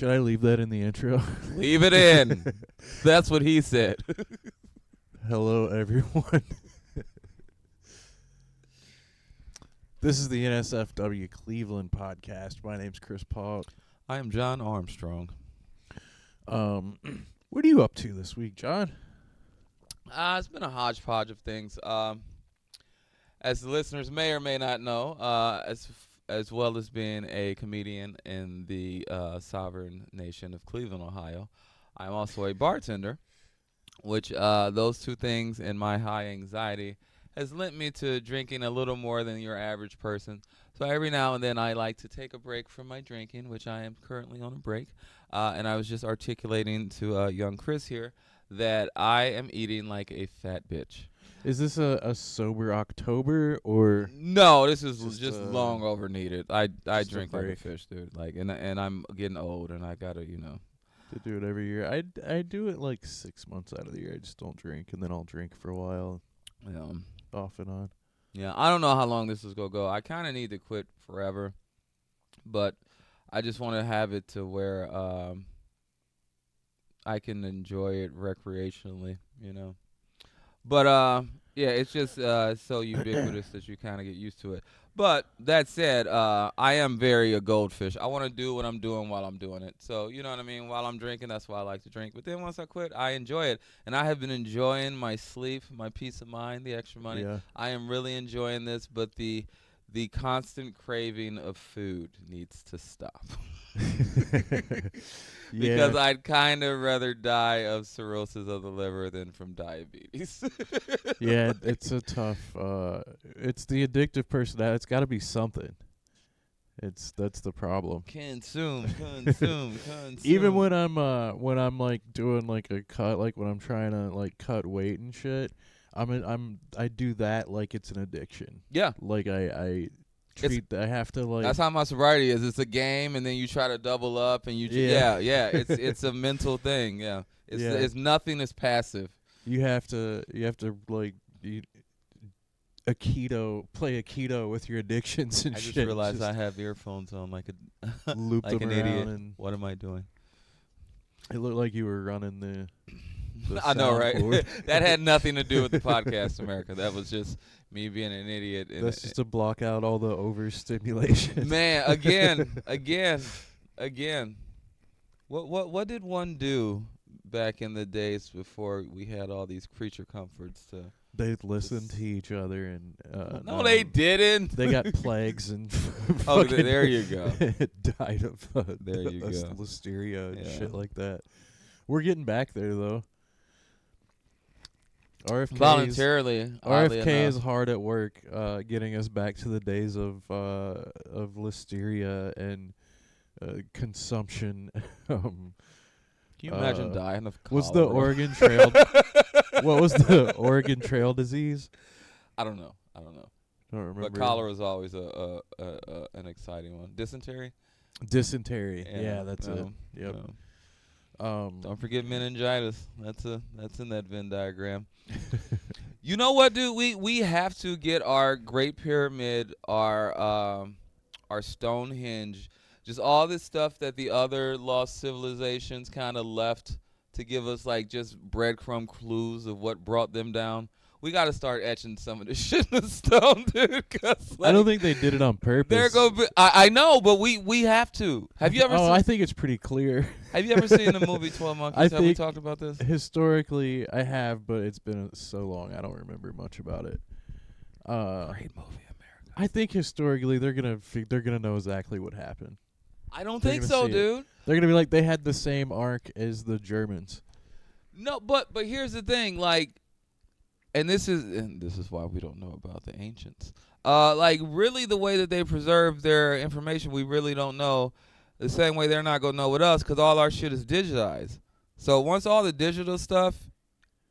Should I leave that in the intro? Leave it in. That's what he said. Hello, everyone. This is the NSFW Cleveland podcast. My name's Chris Paugh. I am John Armstrong. What are you up to this week, John? It's been a hodgepodge of things. As the listeners may or may not know, as well as being a comedian in the sovereign nation of Cleveland, Ohio, I'm also a bartender, which those two things and my high anxiety has lent me to drinking a little more than your average person. So every now and then I like to take a break from my drinking, which I am currently on a break. And I was just articulating to young Chris here that I am eating like a fat bitch. Is this a sober October or? No, this is just long over needed. I drink like a break. fish, dude. Like, and I'm getting old, and I gotta, To do it every year. I do it like 6 months out of the year. I just don't drink, and then I'll drink for a while, off and on. Yeah, I don't know how long this is gonna go. I kind of need to quit forever, but I just want to have it to where I can enjoy it recreationally, But yeah, it's just so ubiquitous that you kind of get used to it. But that said, I am very a goldfish. I want to do what I'm doing while I'm doing it. So, you know what I mean? While I'm drinking, that's why I like to drink. But then once I quit, I enjoy it. And I have been enjoying my sleep, my peace of mind, the extra money. Yeah. I am really enjoying this, but the constant craving of food needs to stop. Because I'd kind of rather die of cirrhosis of the liver than from diabetes. Yeah, it's a tough. It's the addictive personality. It's got to be something. That's the problem. Consume. Even when I'm like doing like a cut, like when I'm trying to like cut weight and shit, I do that like it's an addiction. Yeah. Like I have to like. That's how my sobriety is. It's a game, and then you try to double up, and yeah. It's a mental thing. Yeah. It's nothing is passive. You have to like play a keto with your addictions and I shit. just realized I have earphones on like a loop like them an around idiot. and What am I doing? it looked like you were running the I know, right? soundboard. That had nothing to do with the podcast, America. That was just me being an idiot. That's just to block out all the overstimulation. Man, again. What did one do back in the days before we had all these creature comforts to? They listened to each other and No, they didn't. They got plagues and Oh, there you go. died of There you go. listeria and Yeah. shit like that. We're getting back there though. Voluntarily, oddly RFK enough. is hard at work, getting us back to the days of listeria and consumption. Can you imagine dying of cholera? Was the Oregon Trail? What was the Oregon Trail disease? I don't know. Don't remember. But cholera is always an exciting one. Dysentery. Dysentery. Yeah, that's it. Yep. Don't forget meningitis. That's in that Venn diagram. You know what, dude? We have to get our Great Pyramid, our Stonehenge, just all this stuff that the other lost civilizations kind of left to give us like just breadcrumb clues of what brought them down. We got to start etching some of this shit in the stone, dude. 'Cause, like, I don't think they did it on purpose. I know, but we have to. Have you ever? I think it's pretty clear. Have you ever seen the movie 12 Monkeys? Have we talked about this? Historically, I have, but it's been so long I don't remember much about it. Great movie, America. I think historically they're gonna know exactly what happened. I don't They're think gonna so, see it. dude. They're gonna be like they had the same arc as the Germans. No, but here's the thing, like, and this is why we don't know about the ancients. Like, really, the way that they preserve their information, we really don't know. The same way they're not gonna know with us, because all our shit is digitized. So once all the digital stuff,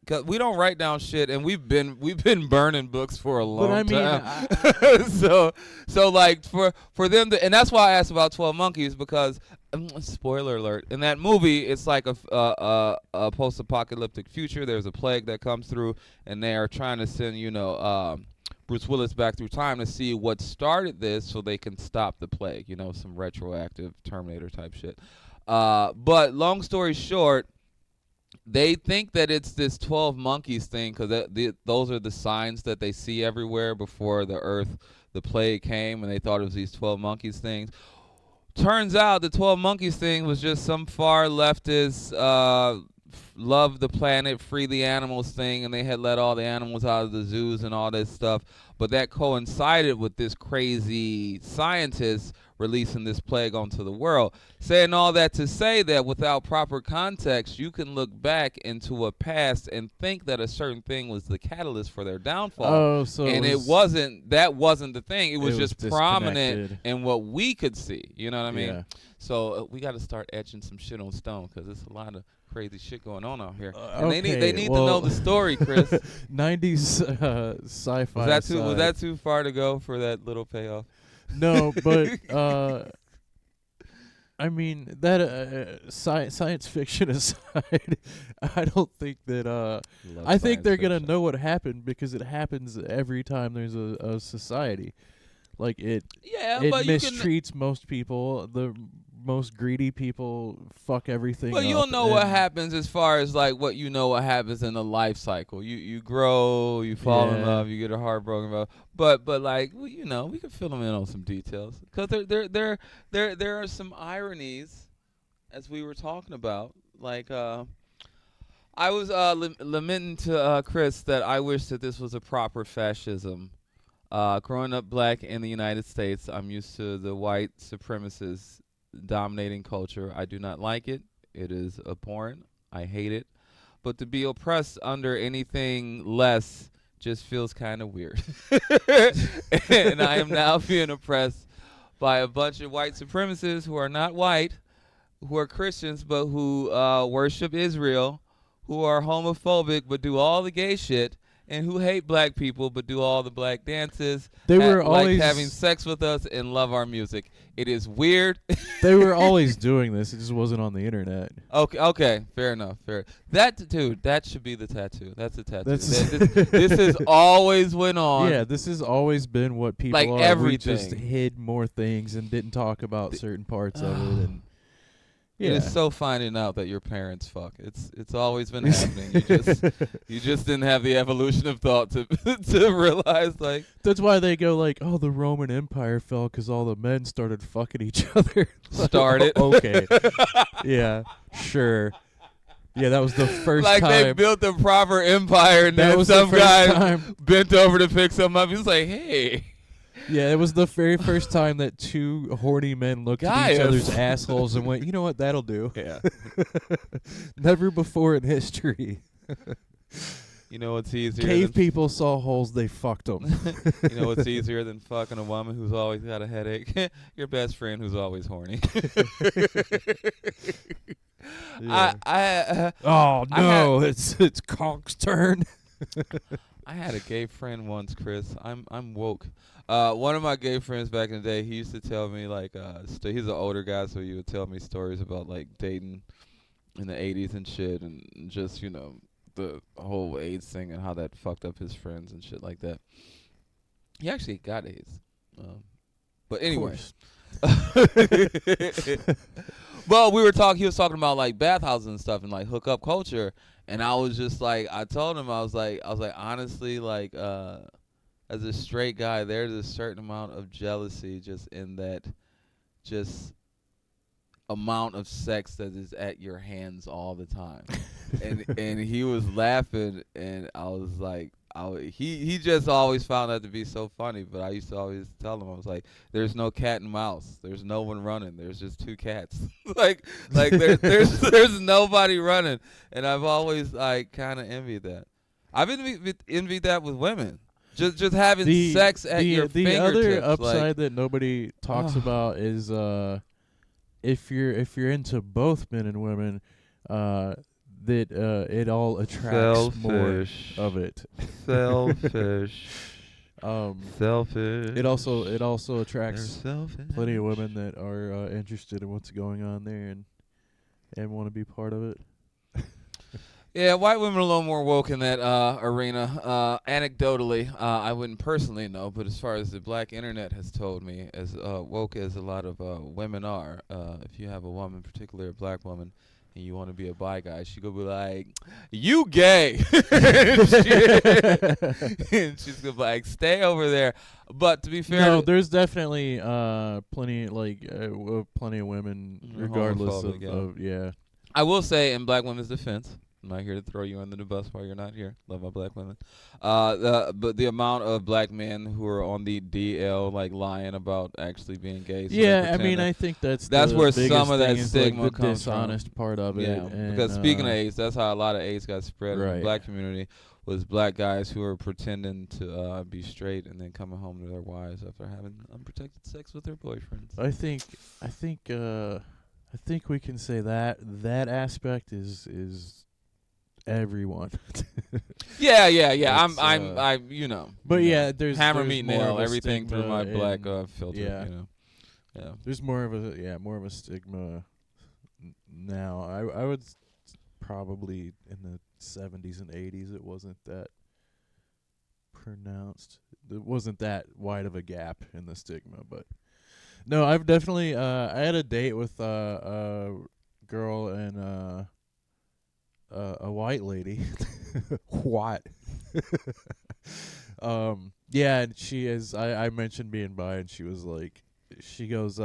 because we don't write down shit, and we've been burning books for a long time. So like for them to, and that's why I asked about 12 Monkeys, because spoiler alert, in that movie it's like a post-apocalyptic future. There's a plague that comes through, and they are trying to send Bruce Willis back through time to see what started this so they can stop the plague, some retroactive Terminator type shit. But long story short, they think that it's this 12 monkeys thing because those are the signs that they see everywhere before the plague came, and they thought it was these 12 monkeys things. Turns out the 12 monkeys thing was just some far leftist love the planet, free the animals thing, and they had let all the animals out of the zoos and all this stuff. But that coincided with this crazy scientist releasing this plague onto the world. Saying all that to say that without proper context, you can look back into a past and think that a certain thing was the catalyst for their downfall. Oh, so and it wasn't. That wasn't the thing. It was just prominent disconnected in what we could see. You know what I mean? Yeah. So we got to start etching some shit on stone because there's a lot of crazy shit going on out here. And Okay, they need to know the story, Chris. 90s sci-fi. Was that too far to go for that little payoff? No, but I mean that science fiction aside, I don't think that I think they're gonna know what happened because it happens every time there's a society. Like it but mistreats most people. The most greedy people fuck everything But up. you'll know what happens as far as like what what happens in the life cycle. You grow, you fall in love, you get a heart broken about. But like we can fill them in on some details because there are some ironies as we were talking about. Like I was lamenting to Chris that I wish that this was a proper fascism. Growing up black in the United States, I'm used to the white supremacists dominating culture. I do not like it. It is abhorrent. I hate it. But to be oppressed under anything less just feels kind of weird. And I am now being oppressed by a bunch of white supremacists who are not white, who are Christians, but who worship Israel, who are homophobic but do all the gay shit, and who hate black people but do all the black dances. They were always like having sex with us and love our music. It is weird. They were always doing this. It just wasn't on the internet. Okay, fair enough. That should be the tattoo. That's a tattoo. This has always went on. Yeah, this has always been what people like are. Everything. We just hid more things and didn't talk about certain parts of it. And It is so finding out that your parents fuck. It's always been happening. You just didn't have the evolution of thought to to realize like. That's why they go like, oh, the Roman Empire fell because all the men started fucking each other. Started. Okay. Yeah. Sure. Yeah, that was the first time. Like they built a proper empire, and then some guy bent over to pick something up. He was like, hey. Yeah, it was the very first time that two horny men looked at each other's assholes and went, you know what, that'll do. Yeah. Never before in history. You know what's easier? Cave people saw holes, they fucked them. You know what's easier than fucking a woman who's always got a headache? Your best friend who's always horny. Yeah. Oh, no, it's Conk's turn. I had a gay friend once, Chris. I'm woke. One of my gay friends back in the day, he used to tell me like, he's an older guy, so he would tell me stories about like dating in the 80s and shit, and just the whole AIDS thing and how that fucked up his friends and shit like that. He actually got AIDS, but anyway. Well, he was talking about like bathhouses and stuff and like hookup culture, and I was just like, I told him I was like honestly like. As a straight guy, there's a certain amount of jealousy just in that amount of sex that is at your hands all the time. and he was laughing, and I was like, he just always found that to be so funny, but I used to always tell him, I was like, there's no cat and mouse. There's no one running. There's just two cats. like there's nobody running. And I've always like kind of envied that. I've envied that with women. Just having sex at your fingertips. The other upside that nobody talks about is if you're into both men and women, that it all attracts more of it. Selfish. Selfish. It also attracts plenty of women that are interested in what's going on there and want to be part of it. Yeah, white women are a little more woke in that arena. Anecdotally, I wouldn't personally know, but as far as the black internet has told me, as woke as a lot of women are, if you have a woman, particularly a black woman, and you want to be a bi guy, she gonna be like, "You gay," and she's gonna be like, "Stay over there." But to be fair, no, there's definitely plenty plenty of women, regardless of yeah. I will say, in black women's defense, I'm not here to throw you under the bus while you're not here. Love my black women. But the amount of black men who are on the DL like lying about actually being gay. So yeah, I mean, I think that's where the some of that thing is, stigma like, the comes dishonest from. part of it. Yeah, And, because speaking of AIDS, that's how a lot of AIDS got spread in right. the black community. Was black guys who were pretending to be straight and then coming home to their wives after having unprotected sex with their boyfriends. I think we can say that aspect is everyone. Yeah. I'm But yeah, there's hammer, there's meat, more nail, of a everything through my stigma black in- filter. yeah. Yeah. There's more of a stigma now. I would probably in the 70s and 80s it wasn't that pronounced. It wasn't that wide of a gap in the stigma, but no, I've definitely I had a date with a girl and a white lady. What? Yeah, and she is I mentioned being bi, and she was like, she goes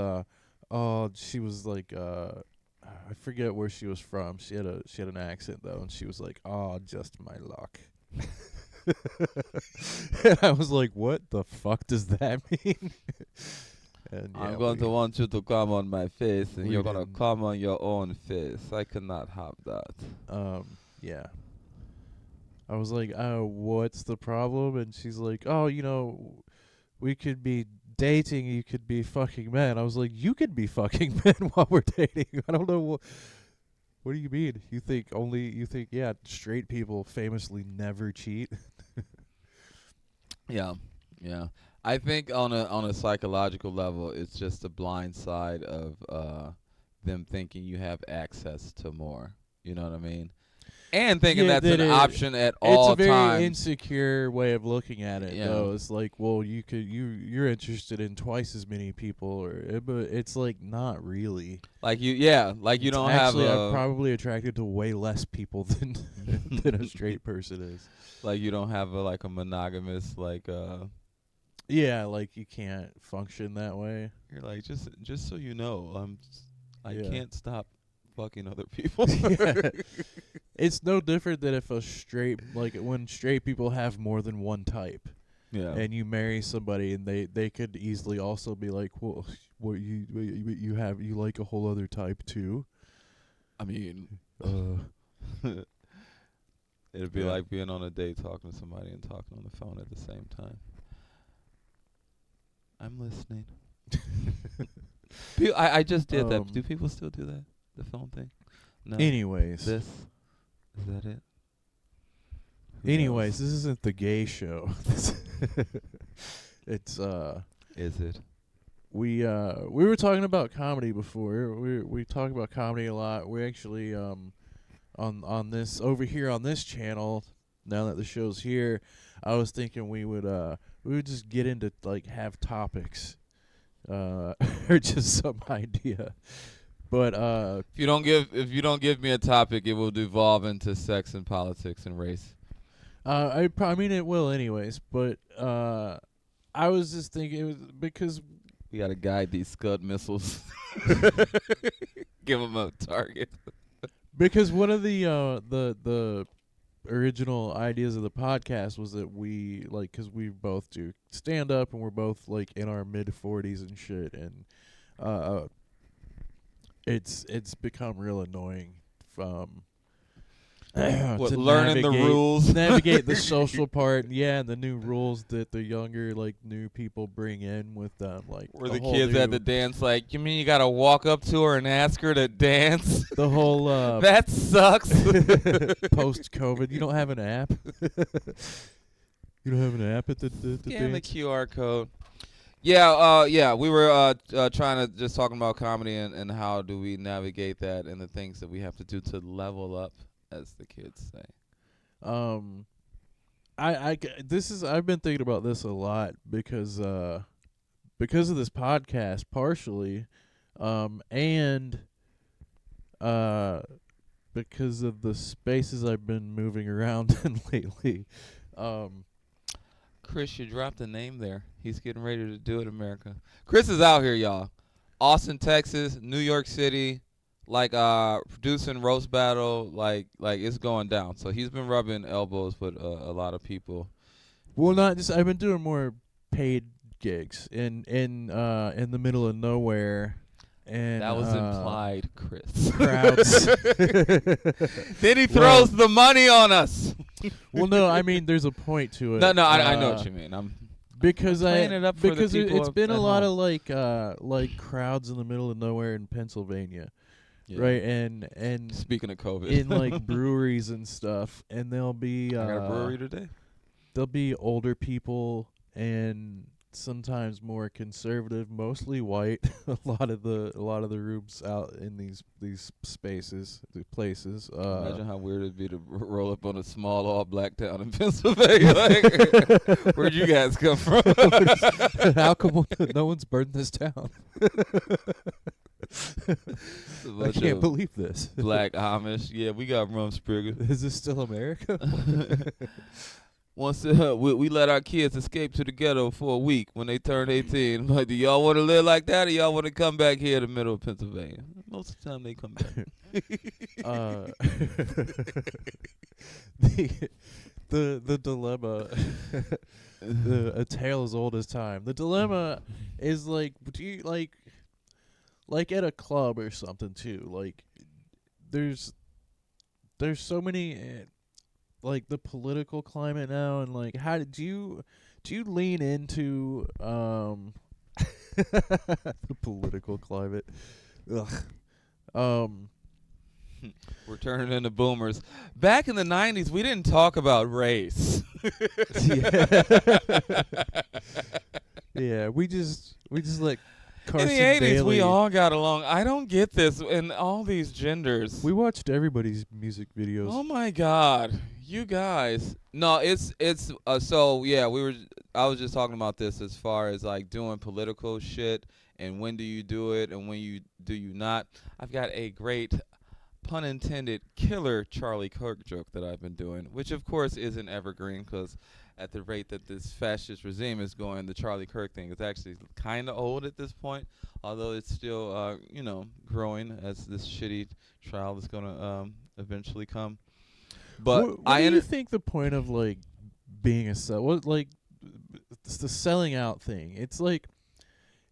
she was like I forget where she was from. She had an accent though, and she was like, "Oh, just my luck." And I was like, "What the fuck does that mean?" And yeah, I'm going to want you to come on my face, and we you're going to didn't- come on your own face. I cannot have that. Yeah. I was like, "Oh, what's the problem?" And she's like, "Oh, we could be dating, you could be fucking men." I was like, "You could be fucking men while we're dating." I don't know what do you mean? You think yeah, straight people famously never cheat? Yeah. I think on a psychological level, it's just a blind side of them thinking you have access to more. You know what I mean? And thinking Yeah, that's an option at all It's a very times. insecure way of looking at it, Yeah. though. It's like, well, you're interested in twice as many people, but it's like not really. Like you don't have Actually, a I'm probably attracted to way less people than than a straight person is. like you don't have a monogamous Yeah, like you can't function that way. you're like just so you know, I Yeah. can't stop fucking other people. Yeah. It's no different than if when straight people have more than one type. Yeah. And you marry somebody, and they could easily also be like, well, what you like a whole other type too. I mean, it'd be Yeah. like being on a date talking to somebody and talking on the phone at the same time. I'm listening. I just did that. Do people still do that? The phone thing? No. Anyways, Is that it? Who Anyways, knows? this isn't the gay show. It's Is it? we were talking about comedy before. We talk about comedy a lot. We actually on this over here on this channel, now that the show's here, I was thinking we would just get into have topics or just some idea. But If you don't give me a topic, it will devolve into sex and politics and race. I mean it will anyways, but I was just thinking it was because We gotta guide these Scud missiles. Give them a target. one of the original ideas of the podcast was that we because we both do stand up and we're both in our mid 40s and shit, and it's become real annoying to learning the rules, navigate the social part, and the new rules that the younger new people bring in with them, where the the whole kids at the dance you mean you gotta walk up to her and ask her to dance? the whole That sucks. post COVID. You don't have an app. You don't have an app at the Scan the dance? QR code. Yeah. We were trying to just talking about comedy and how do we navigate that and the things that we have to do to level up as the kids say. I've been thinking about this a lot because of this podcast partially, and because of the spaces I've been moving around in lately. Chris, you dropped a name there. He's getting ready to do it, America. Chris is out here, y'all. Austin, Texas, New York City, producing Roast Battle, like it's going down. So he's been rubbing elbows with a lot of people. Well, not just I've been doing more paid gigs in the middle of nowhere. And that was implied, Chris. Crowds. Then he throws the money on us. Well, no, I mean there's a point to it. No, I know what you mean. Because it's been a lot of like crowds in the middle of nowhere in Pennsylvania, right? And speaking of COVID, in like breweries and stuff, and there'll be I got a brewery today. There'll be older people and sometimes more conservative, mostly white. a lot of the rooms out in these spaces, the places. Imagine how weird it'd be to roll up on a small all black town in Pennsylvania. Like, where'd you guys come from? How come no one's burned this town? I can't believe this. Black Amish. Yeah, we got Rumspringa. Is this still America? Once we let our kids escape to the ghetto for a week when they turn 18. Like, do y'all want to live like that, or y'all want to come back here in the middle of Pennsylvania? Most of the time they come back. The dilemma, a tale as old as time. The dilemma is like, do you like at a club or something too? Like, there's so many. Like the political climate now, and like, how did you lean into the political climate? Ugh. We're turning into boomers. Back in the 90s, we didn't talk about race. Yeah, we just like. In the 80s, we all got along. I don't get this in all these genders. We watched everybody's music videos. Oh my God, you guys! No, it's so yeah. I was just talking about this as far as like doing political shit and when do you do it and when you not. I've got a great, pun intended, killer Charlie Kirk joke that I've been doing, which of course isn't evergreen because at the rate that this fascist regime is going, the Charlie Kirk thing is actually kind of old at this point, although it's still, growing as this shitty trial is going to eventually come. But what do you think the point of like being it's the selling out thing? It's like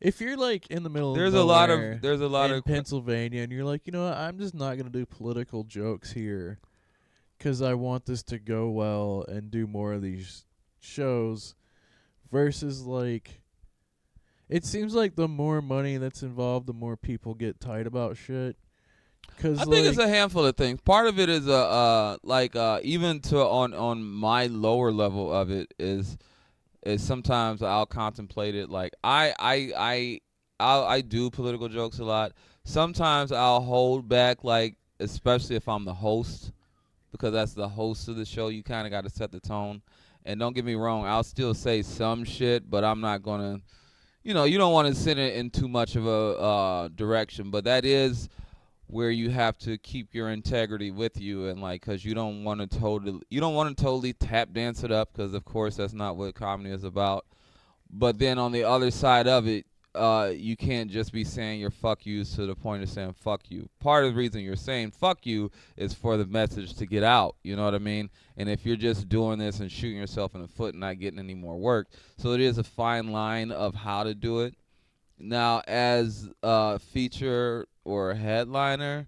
if you're like in the middle there's of nowhere, there's a lot in of Pennsylvania, and you're like, you know what, I'm just not gonna do political jokes here, 'cause I want this to go well and do more of these shows, versus like it seems like the more money that's involved, the more people get tight about shit. 'Cause I think it's a handful of things. Part of it is even to on my lower level of it is sometimes I'll contemplate it. Like I do political jokes a lot. Sometimes I'll hold back, like especially if I'm the host, because that's the host of the show. You kind of got to set the tone. And don't get me wrong, I'll still say some shit, but I'm not gonna, you don't want to send it in too much of a direction. But that is where you have to keep your integrity with you, and like, cause you don't want to totally tap dance it up, cause of course that's not what comedy is about. But then on the other side of it, you can't just be saying your fuck yous to the point of saying fuck you. Part of the reason you're saying fuck you is for the message to get out. You know what I mean? And if you're just doing this and shooting yourself in the foot and not getting any more work, so it is a fine line of how to do it. Now, as a feature or a headliner,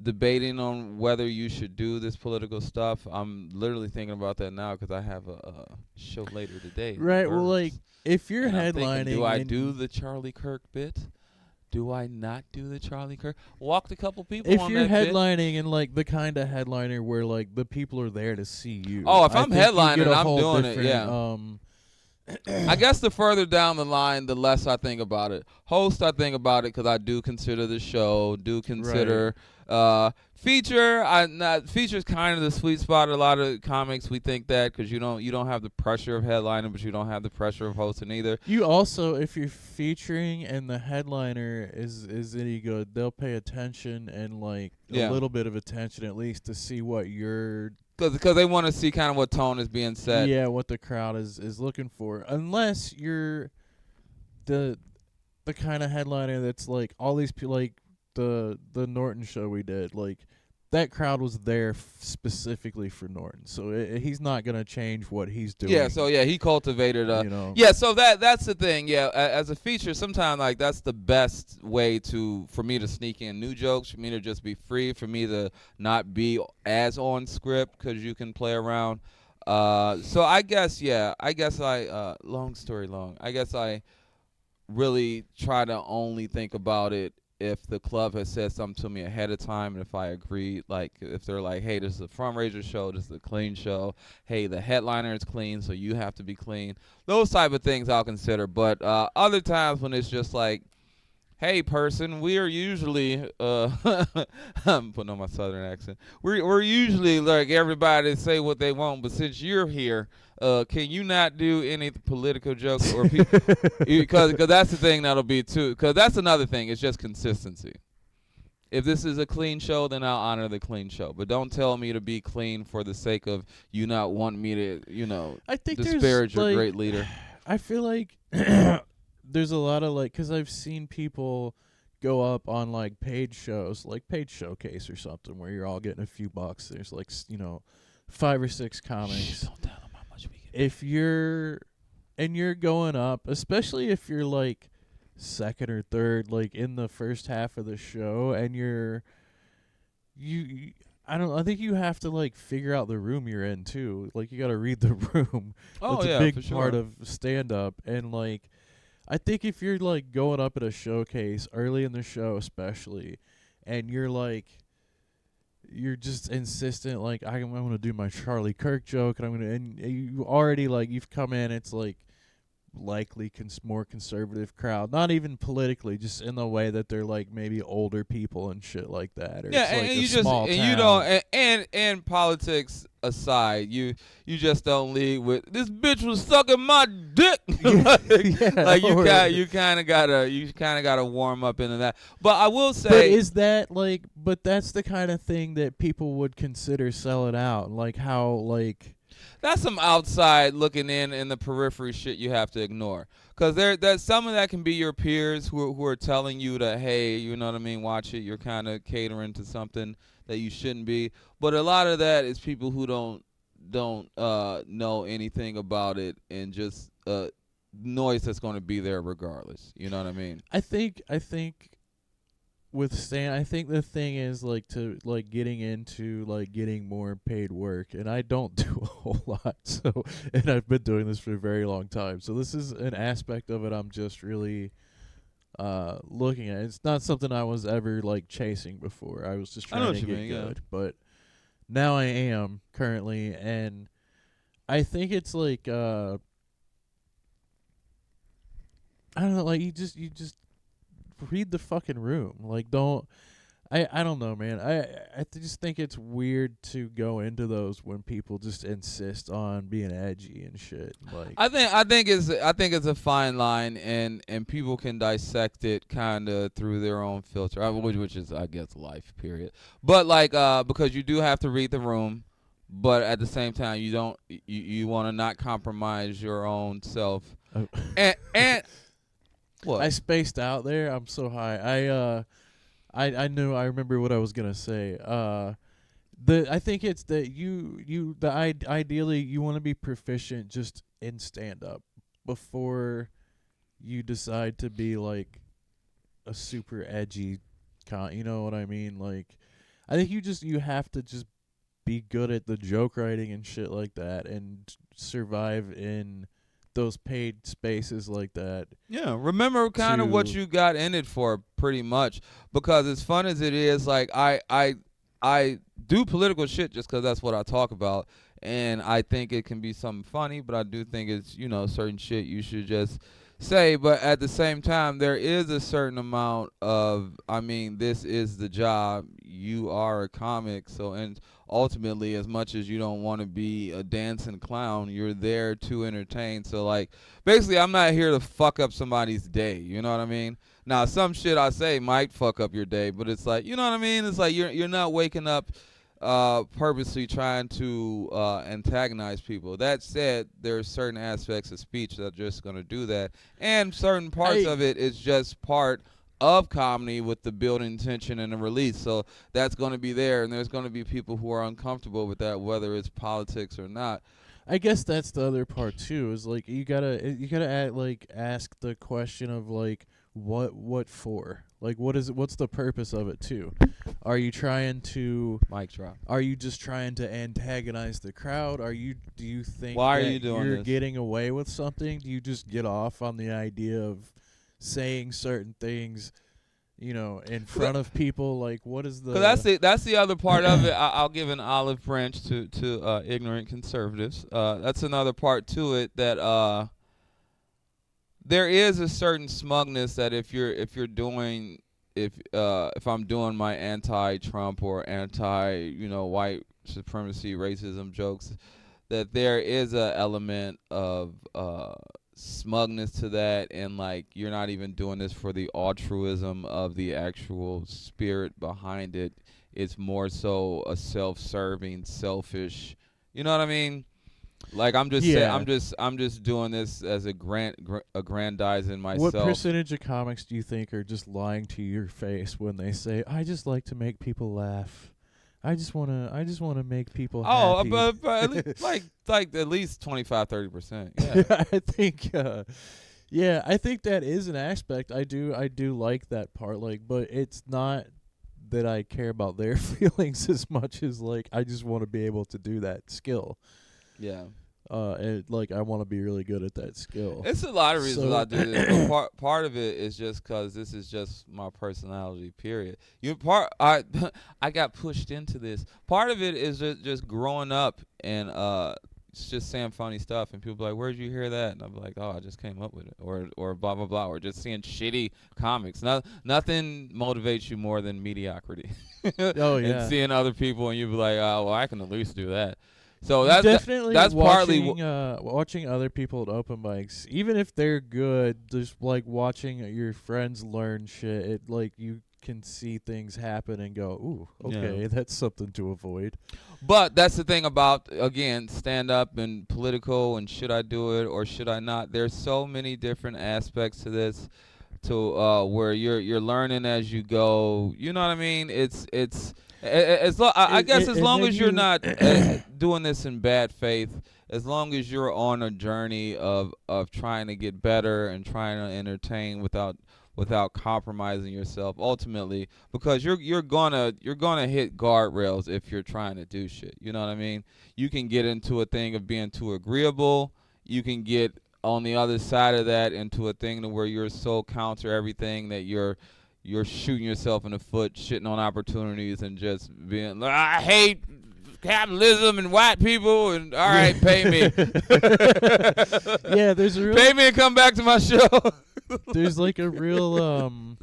debating on whether you should do this political stuff, I'm literally thinking about that now because I have a show later today. Right. Well, like, if you're and headlining, thinking, do I do the Charlie Kirk bit? Do I not do the Charlie Kirk? Walked a couple people if on you're that headlining bit. and like the kind of headliner where like the people are there to see you. Oh, if I I'm think you headlining, get a I'm whole doing it. different, Yeah. I guess the further down the line, the less I think about it. Host, I think about it because I do consider the show, do consider Feature's kind of the sweet spot. A lot of comics we think that because you don't have the pressure of headlining, but you don't have the pressure of hosting either. You also, if you're featuring and the headliner is any good, they'll pay attention and like a little bit of attention at least to see what you're. Because they want to see kind of what tone is being set. Yeah, what the crowd is looking for. Unless you're the kind of headliner that's like all these people, like the Norton show we did, like that crowd was there specifically for Norton, so he's not gonna change what he's doing. Yeah, so he cultivated Yeah, so that's the thing. Yeah, as a feature, sometimes like that's the best way for me to sneak in new jokes, for me to just be free, for me to not be as on script because you can play around. So I guess long story long. I guess I really try to only think about it if the club has said something to me ahead of time, and if I agree, like if they're like, hey, this is a fundraiser show, this is a clean show, hey, the headliner is clean, so you have to be clean. Those type of things I'll consider. But other times when it's just like, hey, person, we are usually I'm putting on my southern accent. We're usually like everybody say what they want, but since you're here, can you not do any political jokes or because that's the thing that'll be too. Because that's another thing. It's just consistency. If this is a clean show, then I'll honor the clean show. But don't tell me to be clean for the sake of you not wanting me to, I think disparage your great leader. I feel like there's a lot of like, because I've seen people go up on like paid shows, like paid showcase or something, where you're all getting a few bucks. There's like 5 or 6 comics. Don't tell them how much we get. If you're going up, especially if you're like second or third, like in the first half of the show, and I think you have to like figure out the room you're in too. Like you got to read the room. Oh, that's yeah, a big for sure. part of stand up. And like I think if you're like going up at a showcase early in the show, especially, and you're just insistent, like I'm going to do my Charlie Kirk joke, and you already like you've come in, it's like likely more conservative crowd, not even politically, just in the way that they're like maybe older people and shit like that. Or Yeah, it's like and a you just small and town. you don't and politics aside, you just don't lead with this bitch was sucking my dick. You kind of gotta warm up into that. But I will say, but is that like? But that's the kind of thing that people would consider selling out. Like how like. That's some outside looking in the periphery shit you have to ignore. Because there's some of that can be your peers who are telling you that, hey, you know what I mean, watch it. You're kind of catering to something that you shouldn't be. But a lot of that is people who don't know anything about it and just noise that's going to be there regardless. You know what I mean? I think with Stan, I think the thing is like to like getting into like getting more paid work, and I don't do a whole lot. So, and I've been doing this for a very long time. So this is an aspect of it I'm just really looking at. It's not something I was ever like chasing before. I was just trying to get good, but now I am currently, and I think it's like I don't know, like you just read the fucking room. Like I don't know, man. I just think it's weird to go into those when people just insist on being edgy and shit. Like I think it's a fine line, and people can dissect it kind of through their own filter, which is I guess life period. But like because you do have to read the room, but at the same time you want to not compromise your own self. Oh. and what? I spaced out there. I'm so high. I knew. I remember what I was gonna say. I think it's that ideally you want to be proficient just in stand up before you decide to be like a super edgy you know what I mean? Like I think you have to just be good at the joke writing and shit like that and survive in those paid spaces like that. Yeah, remember kind of what you got in it for, pretty much. Because as fun as it is, like I do political shit just because that's what I talk about, and I think it can be something funny. But I do think it's certain shit you should just say, but at the same time, there is a certain amount of, I mean, this is the job. You are a comic, so, and ultimately, as much as you don't want to be a dancing clown, you're there to entertain. So, like, basically, I'm not here to fuck up somebody's day. You know what I mean? Now, some shit I say might fuck up your day, but it's like, you know what I mean? It's like you're not waking up purposely trying to antagonize people. That said, there are certain aspects of speech that are just going to do that, and certain parts of it is just part of comedy with the building tension and the release. So that's going to be there, and there's going to be people who are uncomfortable with that, whether it's politics or not. I guess that's the other part too. Is like you gotta ask the question of like what for? Like what is it? What's the purpose of it too? Are you trying to mic drop? Are you just trying to antagonize the crowd? Do you think why that are you doing you're this? getting away with something? Do you just get off on the idea of saying certain things, in front of people? Like what is the? Because that's the other part of it. I'll give an olive branch to ignorant conservatives. That's another part to it that there is a certain smugness that if I'm doing my anti-Trump or white supremacy racism jokes, that there is a element of smugness to that, and like you're not even doing this for the altruism of the actual spirit behind it. It's more so a self-serving, selfish. You know what I mean? Like I'm just saying, I'm just doing this as aggrandizing myself. What percentage of comics do you think are just lying to your face when they say, "I just like to make people laugh. I just wanna make people happy." But at least, like at least 25-30%. Yeah. I think I think that is an aspect. I do like that part, like, but it's not that I care about their feelings as much as like I just want to be able to do that skill. Yeah. And like I want to be really good at that skill. It's a lot of reasons I do this, but part of it is just because this is just my personality. Period. I got pushed into this. Part of it is just growing up and it's just saying funny stuff, and people be like, "Where'd you hear that?" And I'm like, "Oh, I just came up with it," or blah blah blah, or just seeing shitty comics. Nothing motivates you more than mediocrity. Oh yeah. And seeing other people, and you be like, "Oh, well, I can at least do that." So that's partly watching other people at open mics, even if they're good, just like watching your friends learn shit. It like you can see things happen and go, "Ooh, okay, that's something to avoid." But that's the thing about, again, stand up and political and should I do it or should I not? There's so many different aspects to this, to where you're learning as you go. You know what I mean? I guess as long as you're not doing this in bad faith, as long as you're on a journey of trying to get better and trying to entertain without compromising yourself ultimately, because you're gonna hit guardrails if you're trying to do shit. You know what I mean? You can get into a thing of being too agreeable. You can get on the other side of that into a thing to where you're so counter everything that you're shooting yourself in the foot, shitting on opportunities, and just being like, I hate capitalism and white people, and all right, pay me. Yeah, there's a real pay me and come back to my show. There's like a real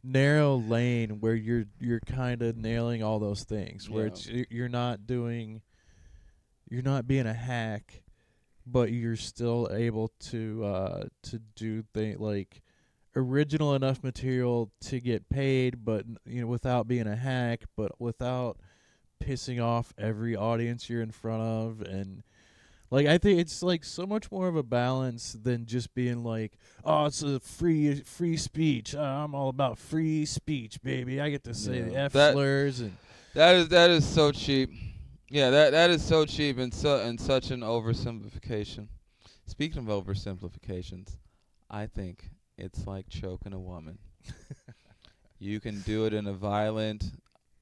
narrow lane where you're kind of nailing all those things, where you're not being a hack, but you're still able to do things like original enough material to get paid, but without being a hack, but without pissing off every audience you're in front of. And like I think it's like so much more of a balance than just being like, oh, it's a free speech. I'm all about free speech, baby. I get to say the F slurs, and that is so cheap. Yeah, that is so cheap and such an oversimplification. Speaking of oversimplifications, I think it's like choking a woman. You can do it in a violent,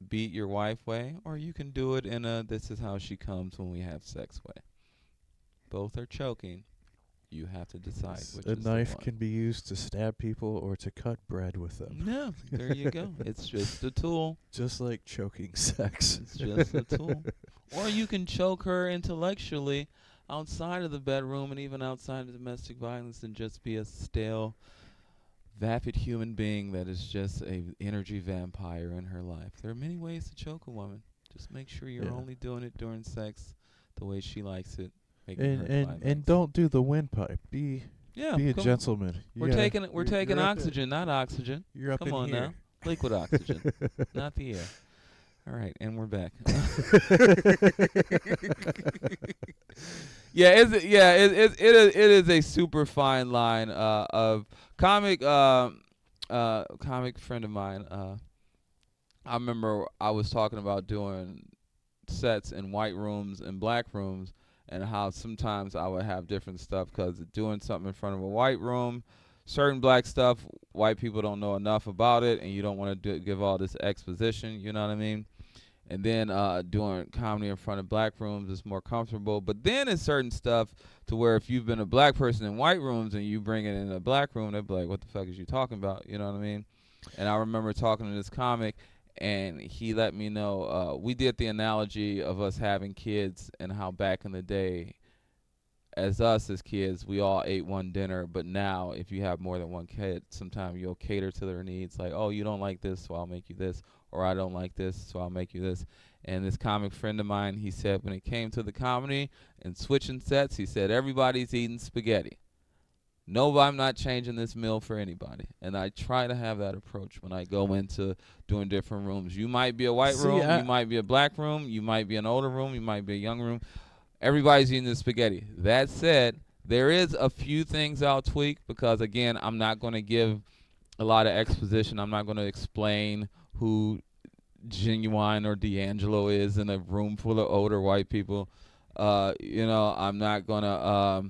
beat your wife way, or you can do it in a this is how she comes when we have sex way. Both are choking. You have to decide which a is knife the one. can be used to stab people or to cut bread with them. No, there you go. It's just a tool. Just like choking sex. It's just a tool. Or you can choke her intellectually outside of the bedroom and even outside of domestic violence than just be a stale, vapid human being that is just a energy vampire in her life. There are many ways to choke a woman. Just make sure you're only doing it during sex the way she likes it, making her climax. And don't do the windpipe. Be a gentleman. We're taking oxygen, not oxygen. You're up Come in on here. now. Liquid oxygen, not the air. All right, and we're back. It is a super fine line of comic friend of mine. I remember I was talking about doing sets in white rooms and black rooms, and how sometimes I would have different stuff because doing something in front of a white room, certain black stuff, white people don't know enough about it, and you don't want to give all this exposition. You know what I mean? And then doing comedy in front of black rooms is more comfortable. But then it's certain stuff to where if you've been a black person in white rooms and you bring it in a black room, they'll be like, what the fuck is you talking about? You know what I mean? And I remember talking to this comic, and he let me know, we did the analogy of us having kids and how back in the day, as kids, we all ate one dinner, but now if you have more than one kid, sometimes you'll cater to their needs. Like, oh, you don't like this, so I'll make you this, or I don't like this, so I'll make you this. And this comic friend of mine, he said when it came to the comedy and switching sets, he said, everybody's eating spaghetti. No, I'm not changing this meal for anybody. And I try to have that approach when I go into doing different rooms. You might be a white room, you might be a black room, you might be an older room, you might be a young room. Everybody's eating the spaghetti. That said, there is a few things I'll tweak because, again, I'm not going to give a lot of exposition. I'm not going to explain who Genuine or D'Angelo is in a room full of older white people. I'm not going to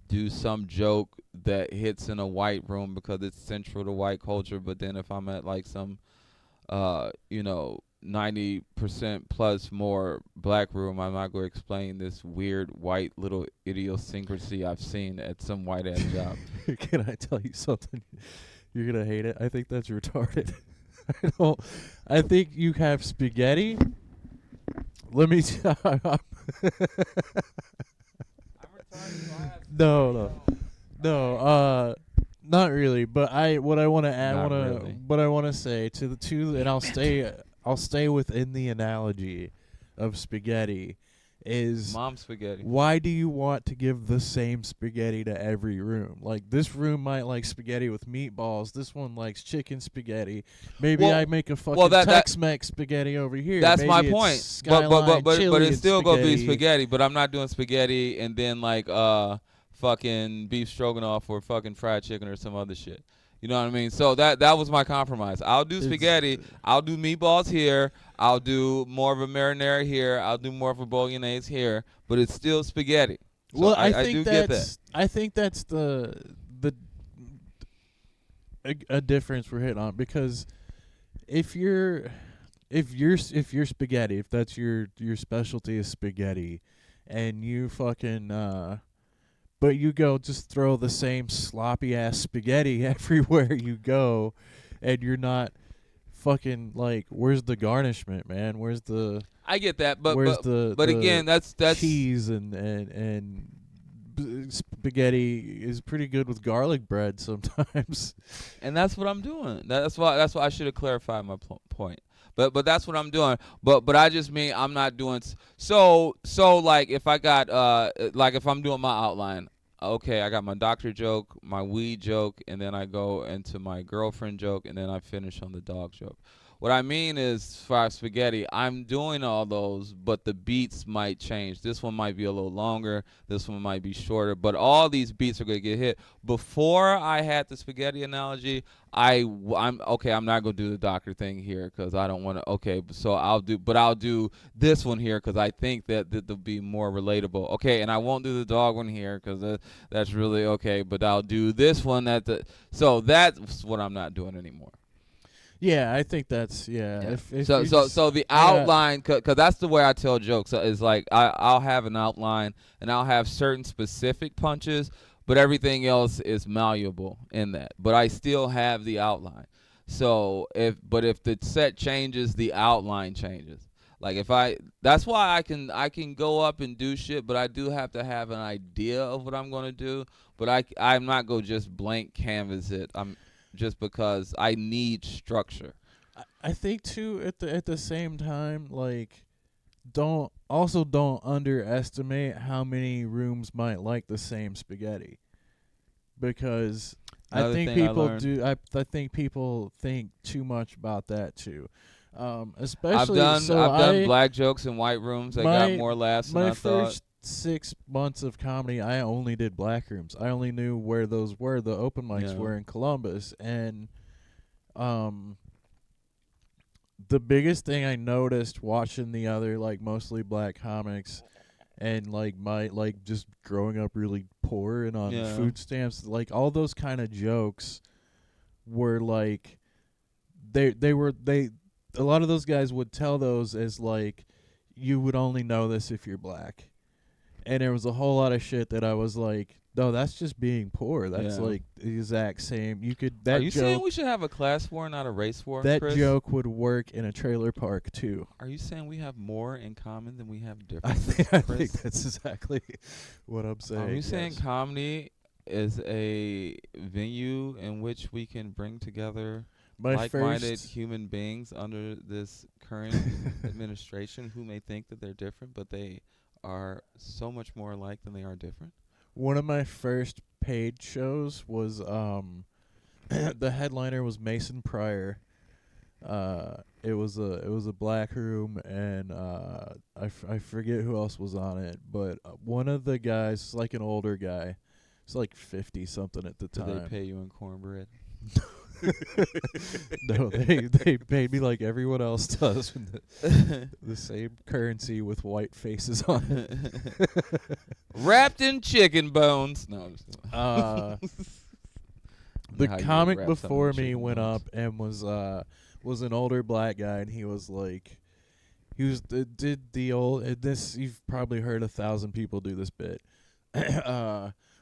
do some joke that hits in a white room because it's central to white culture. But then if I'm at like some, 90% plus more black room, I'm not going to explain this weird white little idiosyncrasy I've seen at some white ass job. Can I tell you something? You're going to hate it. I think that's retarded. I think you have spaghetti. Let me tell you. No, not really. But what I want to add, what I want to say to the two, and I'll stay within the analogy of spaghetti. Is mom spaghetti. Why do you want to give the same spaghetti to every room? Like, this room might like spaghetti with meatballs. This one likes chicken spaghetti. Maybe I make a fucking Tex-Mex spaghetti over here. That's Maybe my point. But it's still gonna be spaghetti. But I'm not doing spaghetti and then like fucking beef stroganoff or fucking fried chicken or some other shit. You know what I mean? So that was my compromise. I'll do spaghetti. I'll do meatballs here. I'll do more of a marinara here. I'll do more of a bolognese here. But it's still spaghetti. So well, I do get that. I think that's a difference we're hitting on, because if you're spaghetti, if that's your specialty is spaghetti, and you fucking but you go just throw the same sloppy ass spaghetti everywhere you go, and you're not fucking like, where's the garnishment, man? Where's the? I get that, but the again, that's cheese and spaghetti is pretty good with garlic bread sometimes. And that's what I'm doing. That's why I should have clarified my point. But that's what I'm doing. But I just mean I'm not doing so like if I got like if I'm doing my outline. Okay, I got my doctor joke, my weed joke, and then I go into my girlfriend joke, and then I finish on the dog joke. What I mean is, for spaghetti, I'm doing all those, but the beats might change. This one might be a little longer. This one might be shorter. But all these beats are going to get hit. Before I had the spaghetti analogy, I'm not going to do the doctor thing here because I don't want to. Okay, so I'll do this one here because I think that they'll be more relatable. Okay, and I won't do the dog one here because that's really okay. But I'll do this one. So that's what I'm not doing anymore. Yeah, I think that's If so the outline, because that's the way I tell jokes. Is like I'll have an outline and I'll have certain specific punches, but everything else is malleable in that. But I still have the outline. So if the set changes, the outline changes. Like that's why I can go up and do shit, but I do have to have an idea of what I'm gonna do. But I'm not gonna just blank canvas it. I'm just because I need structure. I think too at the same time, like, don't underestimate how many rooms might like the same spaghetti, because I Another think thing I people learned. do. I think people think too much about that too. I've Especially done so I've done I black jokes in white rooms that got my more laughs than my I thought. first 6 months of comedy, I only did black rooms. I only knew where those were. The open mics Yeah. were in Columbus, and um, the biggest thing I noticed watching the other like mostly black comics and like my like just growing up really poor and on Yeah. food stamps, like all those kind of jokes were like they a lot of those guys would tell those as like you would only know this if you're black. And there was a whole lot of shit that I was like, no, that's just being poor. That's Yeah. like the exact same. You could Are that you saying joke we should have a class war, not a race war, that Chris? joke would work in a trailer park too. Are you saying we have more in common than we have I differences, think Chris? that's exactly what I'm saying. Are you saying yes. comedy is a venue in which we can bring together My like-minded first human beings under this current administration who may think that they're different, but they are so much more alike than they are different? one of my first paid shows was the headliner was Mason Pryor. It was a black room, and I forget who else was on it, but one of the guys, like an older guy, it's like 50 something at the Do time. they pay you in cornbread? No, they paid me like everyone else does, with the same currency with white faces on it. Wrapped in chicken bones. No, I'm just The how you comic wrap something before in me chicken went bones. up and was an older black guy, and he was like, he was did the old this you've probably heard 1,000 people do this bit.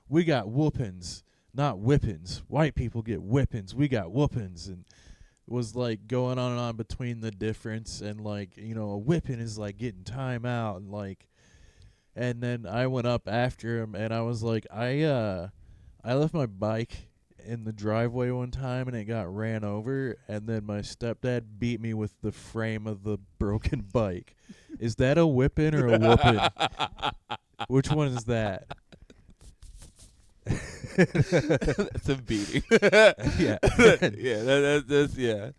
We got whoopins, not whippins. White people get whippins. We got whoopins, and was like going on and on between the difference, and like, you know, a whipping is like getting time out, and like, and then I went up after him and I was like, I left my bike in the driveway one time and it got ran over, and then my stepdad beat me with the frame of the broken bike. Is that a whipping or a whooping? Which one is that? That's a beating. Yeah. That's yeah.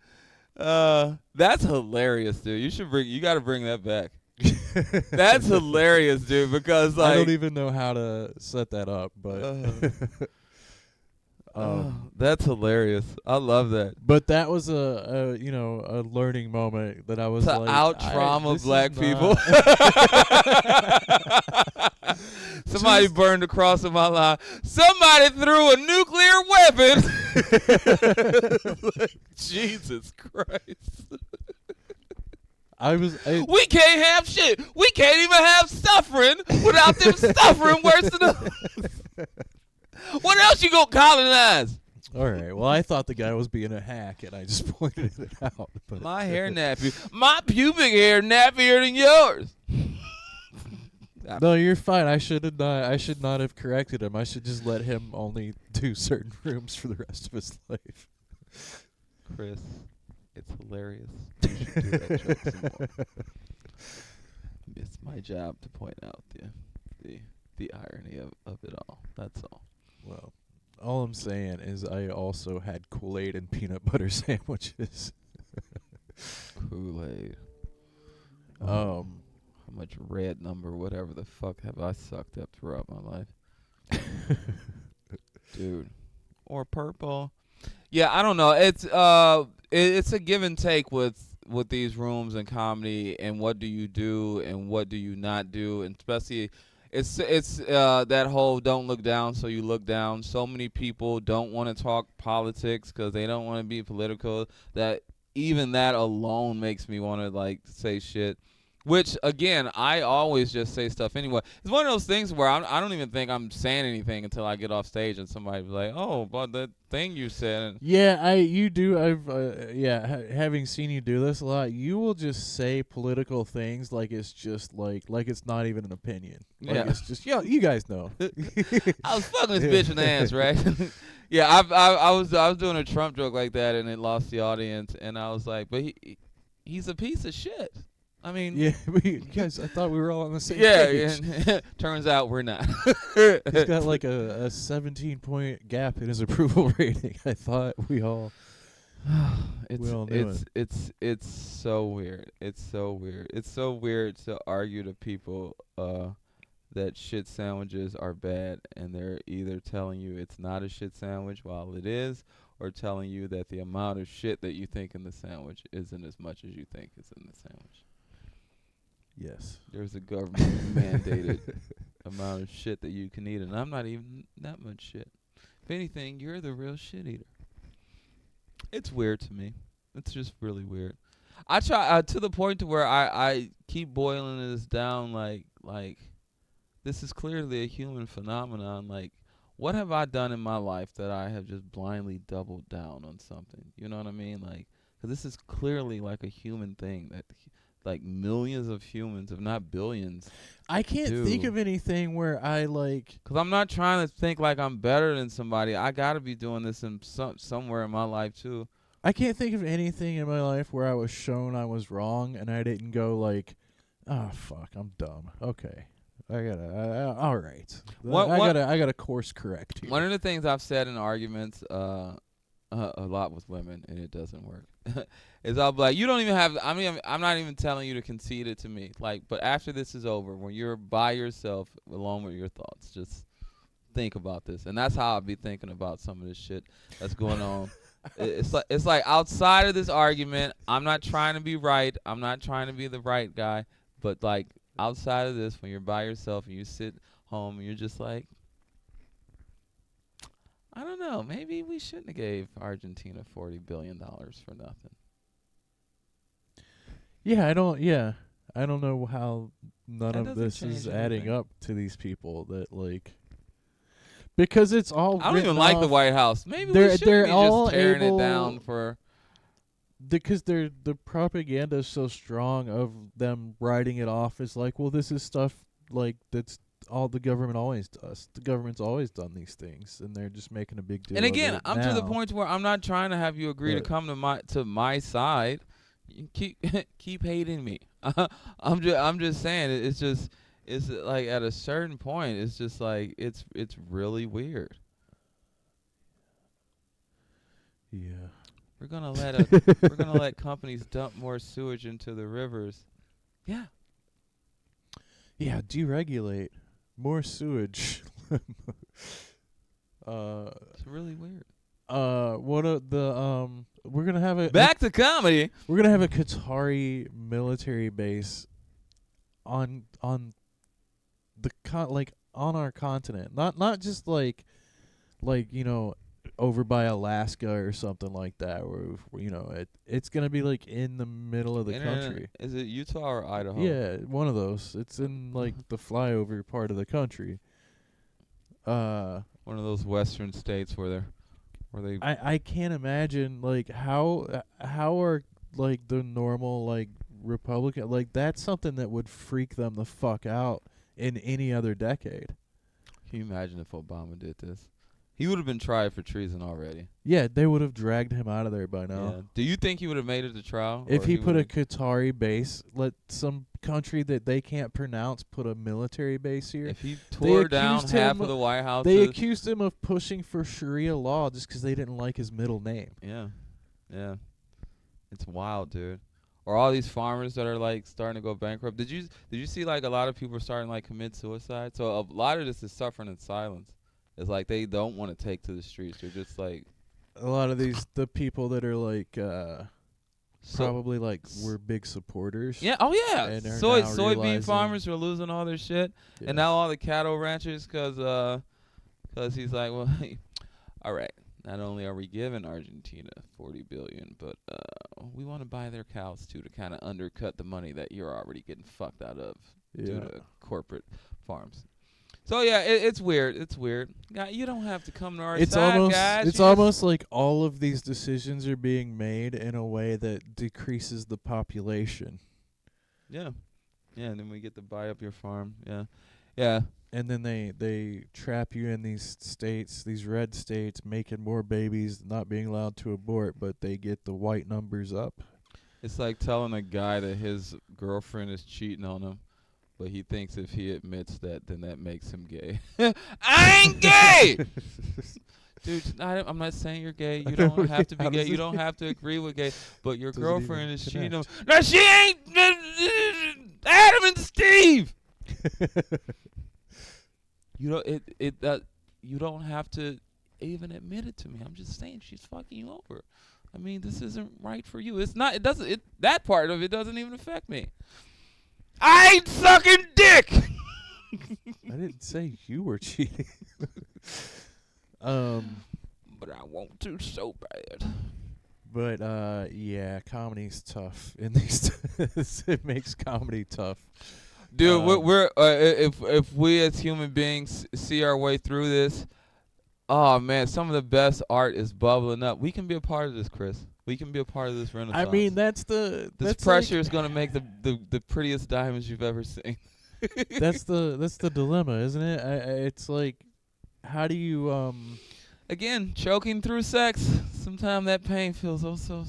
That's hilarious, dude. You got to bring that back. That's hilarious, dude. Because like I don't even know how to set that up, but that's hilarious. I love that. but that was a you know, a learning moment that I was To like, out trauma this is black people. not- Somebody burned a cross in my line. Somebody threw a nuclear weapon. Like, Jesus Christ. We can't have shit. We can't even have suffering without them suffering worse than us. What else you gonna colonize? All right. Well, I thought the guy was being a hack, and I just pointed it out. But My hair nappy. My pubic hair nappier than yours. no, you're fine. I should not have corrected him. I should just let him only do certain rooms for the rest of his life. Chris, it's hilarious. You should do that joke some more. It's my job to point out the irony of it all. That's all. Well, all I'm saying is I also had Kool-Aid and peanut butter sandwiches. Kool-Aid. Um, How much red number, whatever the fuck, have I sucked up throughout my life? Dude. Or purple. Yeah, I don't know. It's a give and take with these rooms and comedy, and what do you do and what do you not do, and especially it's that whole don't look down so you look down. So many people don't want to talk politics because they don't want to be political. That even that alone makes me want to like say shit. Which, again, I always just say stuff anyway. It's one of those things where I don't even think I'm saying anything until I get off stage and somebody's like, "Oh, but that thing you said." Yeah, you do. I've having seen you do this a lot, you will just say political things like it's just like it's not even an opinion. Like Yeah. it's just you guys know. I was fucking this bitch in the ass, right? Yeah, I was doing a Trump joke like that, and it lost the audience, and I was like, but he's a piece of shit. I mean, Yeah, guys, I thought we were all on the same yeah, page. yeah. Turns out we're not. He's got like a 17-point gap in his approval rating. I thought we all knew it. It's so weird. It's so weird. It's so weird to argue to people that shit sandwiches are bad, and they're either telling you it's not a shit sandwich while it is, or telling you that the amount of shit that you think in the sandwich isn't as much as you think is in the sandwich. Yes. There's a government mandated amount of shit that you can eat, and I'm not even that much shit. If anything, you're the real shit eater. It's weird to me. It's just really weird. I try to the point to where I keep boiling this down like this is clearly a human phenomenon. Like, what have I done in my life that I have just blindly doubled down on something? You know what I mean? Like, 'cause this is clearly like a human thing that like millions of humans, if not billions. I can't think of anything where I like. 'Cause I'm not trying to think like I'm better than somebody. I gotta be doing this in somewhere in my life too. I can't think of anything in my life where I was shown I was wrong and I didn't go like, "Oh fuck, I'm dumb." Okay, all right. I gotta course correct here. One of the things I've said in arguments, a lot with women, and it doesn't work, is I'll be like, you don't even have. I mean, I'm not even telling you to concede it to me. Like, but after this is over, when you're by yourself, alone with your thoughts, just think about this, and that's how I'll be thinking about some of this shit that's going on. It's like outside of this argument, I'm not trying to be right. I'm not trying to be the right guy, but like outside of this, when you're by yourself and you sit home and you're just like, I don't know, maybe we shouldn't have gave Argentina $40 billion for nothing. Yeah, I don't know how none That of this doesn't is change adding anything. up to these people that like, because it's all I don't written even like the off White House. Maybe They're- we should they're be all just tearing able- it down for. because the propaganda is so strong of them writing it off as like, well, this is stuff like that's all the government always does. The government's always done these things, and they're just making a big deal. And again, of it I'm to the now. point where I'm not trying to have you agree to But- come to my side. You keep hating me. I'm just saying it's like at a certain point it's just like it's really weird. Yeah. We're gonna let companies dump more sewage into the rivers. Yeah. Yeah, deregulate more sewage. It's really weird. What the we're gonna have Back to comedy. we're gonna have a Qatari military base on the on our continent, not just like over by Alaska or something like that, where it's gonna be like in the middle of the country. Is it Utah or Idaho? Yeah, one of those. It's in like the flyover part of the country. One of those western states where they I can't imagine like how are like the normal like Republican, like that's something that would freak them the fuck out in any other decade. Can you imagine if Obama did this? He would have been tried for treason already. Yeah, they would have dragged him out of there by now. Yeah. Do you think he would have made it to trial? If or he put a would've- Qatari base, let some country that they can't pronounce put a military base here. if he tore down accused half him- of the White House, They accused him of pushing for Sharia law just because they didn't like his middle name. yeah, it's wild, dude. Or all these farmers that are like starting to go bankrupt. Did you see like a lot of people are starting like commit suicide? So a lot of this is suffering in silence. It's like they don't want to take to the streets. They're just like A lot of the people that are like probably like were big supporters. Yeah. Oh yeah. And are now Soybean realizing- farmers are losing all their shit, Yeah. and now all the cattle ranchers, cause he's like, well, all right, not only are we giving Argentina $40 billion, but we want to buy their cows too to kind of undercut the money that you're already getting fucked out of due to corporate farms. So yeah, it's weird. It's weird. You don't have to come to our side, guys. It's almost like all of these decisions are being made in a way that decreases the population. Yeah, yeah. And then we get to buy up your farm. Yeah, yeah. And then they trap you in these states, these red states, making more babies, not being allowed to abort, but they get the white numbers up. It's like telling a guy that his girlfriend is cheating on him, but he thinks if he admits that, then that makes him gay. I ain't gay! Dude, I'm not saying you're gay. You don't have to be gay. You don't have to agree with gay. But your girlfriend is cheating on. No, she ain't Adam and Steve! You don't have to even admit it to me. I'm just saying she's fucking you over. I mean, this isn't right for you. It's not. It doesn't. That part of it doesn't even affect me. I ain't sucking dick. I didn't say you were cheating. But I want to so bad. But yeah, comedy's tough in these. It makes comedy tough. Dude, we're if we as human beings see our way through this, oh man, some of the best art is bubbling up. We can be a part of this, Chris. We can be a part of this renaissance. I mean, this pressure is gonna make the prettiest diamonds you've ever seen. that's the dilemma, isn't it? It's like, how do you Again, choking through sex. Sometimes that pain feels so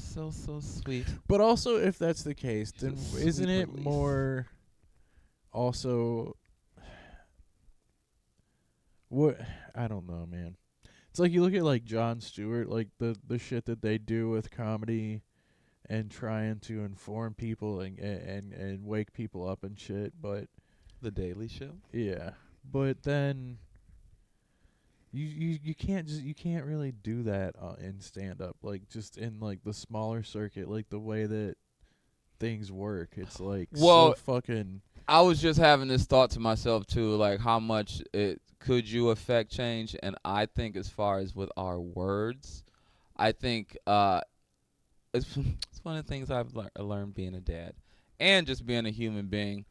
sweet. But also, if that's the case, then isn't it release. more? Also, what I don't know, man. It's like you look at like Jon Stewart, like the shit that they do with comedy, and trying to inform people and wake people up and shit. But The Daily Show. yeah, but then you can't really do that in stand up, like just in like the smaller circuit, like the way that things work. It's like so fucking. I was just having this thought to myself too, like how much could you affect change? And I think as far as with our words, I think it's one of the things I've learned being a dad and just being a human being.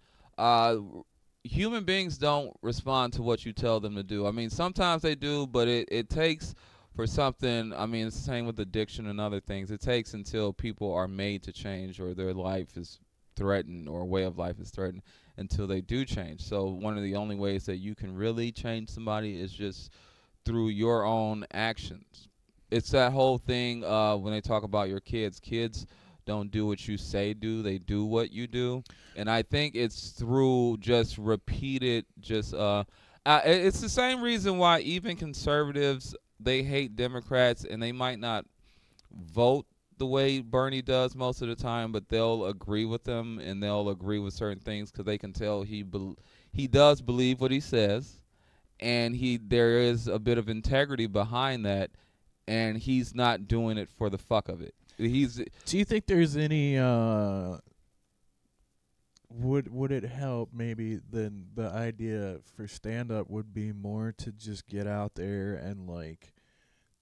Human beings don't respond to what you tell them to do. I mean, sometimes they do, but it takes for something. I mean, it's the same with addiction and other things. It takes until people are made to change or their life is threatened or way of life is threatened until they do change. So one of the only ways that you can really change somebody is just through your own actions. It's that whole thing when they talk about your kids. Kids don't do what you say do, they do what you do. And I think it's through just repeated it's the same reason why even conservatives, they hate Democrats and they might not vote the way Bernie does most of the time, but they'll agree with him and they'll agree with certain things because they can tell he does believe what he says, and there is a bit of integrity behind that, and he's not doing it for the fuck of it. Do you think there's any would it help maybe then the idea for stand up would be more to just get out there and like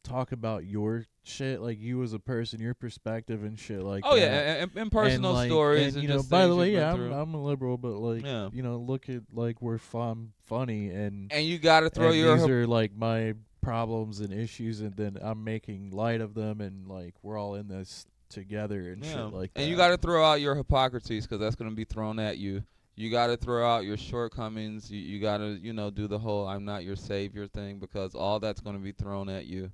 talk about your shit, like you as a person, your perspective and shit like that. Oh yeah, and personal stories. And you know, by the way, yeah, I'm a liberal, but like, you know, look at like we're funny and you got to throw these are like my problems and issues, and then I'm making light of them, and like we're all in this together and shit like that. And you got to throw out your hypocrisies because that's gonna be thrown at you. You got to throw out your shortcomings. You got to, you know, do the whole "I'm not your savior" thing because all that's gonna be thrown at you.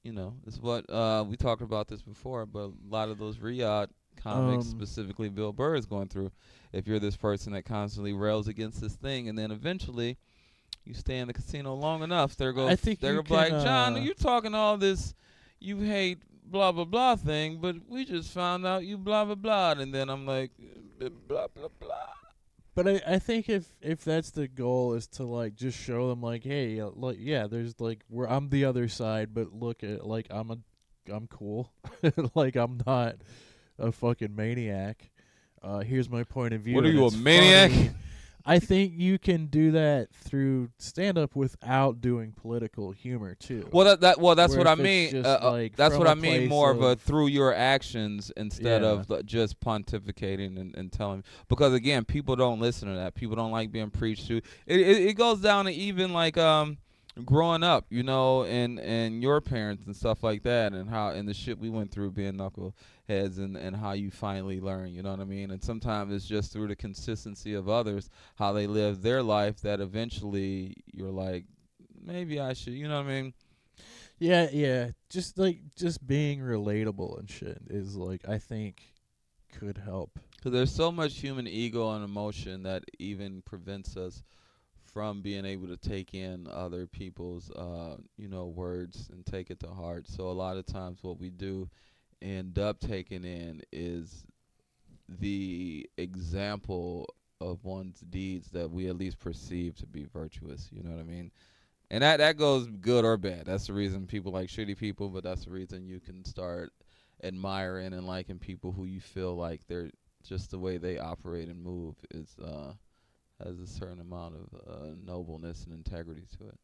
You know, it's what we talked about this before, but a lot of those Riyadh comics, specifically Bill Burr, is going through. If you're this person that constantly rails against this thing, and then eventually you stay in the casino long enough, they're like, John, you're talking all this, you hate blah blah blah thing, but we just found out you blah blah blah, and then I'm like, blah blah blah. But I think if that's the goal is to like just show them like, hey, like yeah, there's like I'm the other side, but look at like I'm cool, like I'm not a fucking maniac. Here's my point of view. What are you, a maniac? I think you can do that through stand up without doing political humor too. Well, that's Where what I if it's mean. just like That's from what a I mean. place More of a of through your actions instead yeah, of just pontificating and telling. Because again, people don't listen to that. People don't like being preached to. It goes down to even like growing up, you know, and your parents and stuff like that, and how and the shit we went through being knuckleheads, and how you finally learn. You know what I mean? And sometimes it's just through the consistency of others, how they live their life, that eventually you're like, maybe I should. You know what I mean? yeah. Just being relatable and shit is like I think could help. Because there's so much human ego and emotion that even prevents us from being able to take in other people's, words and take it to heart. So a lot of times, what we do end up taking in is the example of one's deeds that we at least perceive to be virtuous. You know what I mean? And that goes good or bad. That's the reason people like shitty people, but that's the reason you can start admiring and liking people who you feel like they're just the way they operate and move is has a certain amount of nobleness and integrity to it.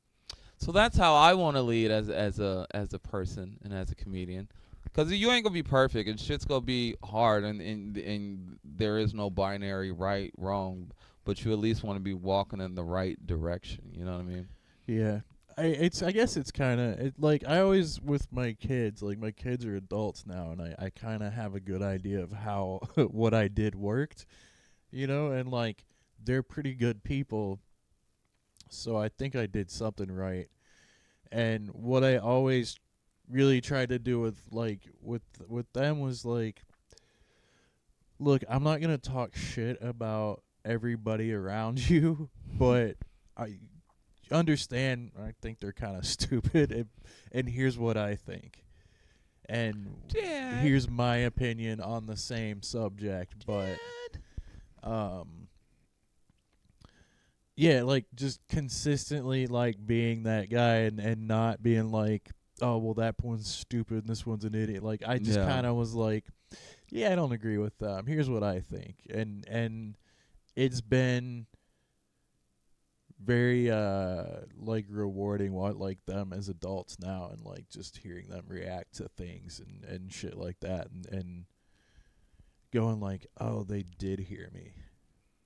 So that's how I want to lead as a person and as a comedian. Cause you ain't gonna be perfect, and shit's gonna be hard, and there is no binary right wrong, but you at least want to be walking in the right direction. You know what I mean? Yeah. I guess it's kind of like I always with my kids, like my kids are adults now, and I kind of have a good idea of how what I did worked, and like they're pretty good people, so I think I did something right. And what I always really tried to do with them was like, look, I'm not gonna talk shit about everybody around you, but I understand I think they're kind of stupid, and here's what I think. And Dad. here's my opinion on the same subject, but um yeah, like just consistently like being that guy and not being like, oh well that one's stupid and this one's an idiot. Like I just Yeah. kind of was like, yeah, I don't agree with them. Here's what I think. And it's been very like rewarding what like them as adults now, and like just hearing them react to things and shit like that, and going like, oh, they did hear me.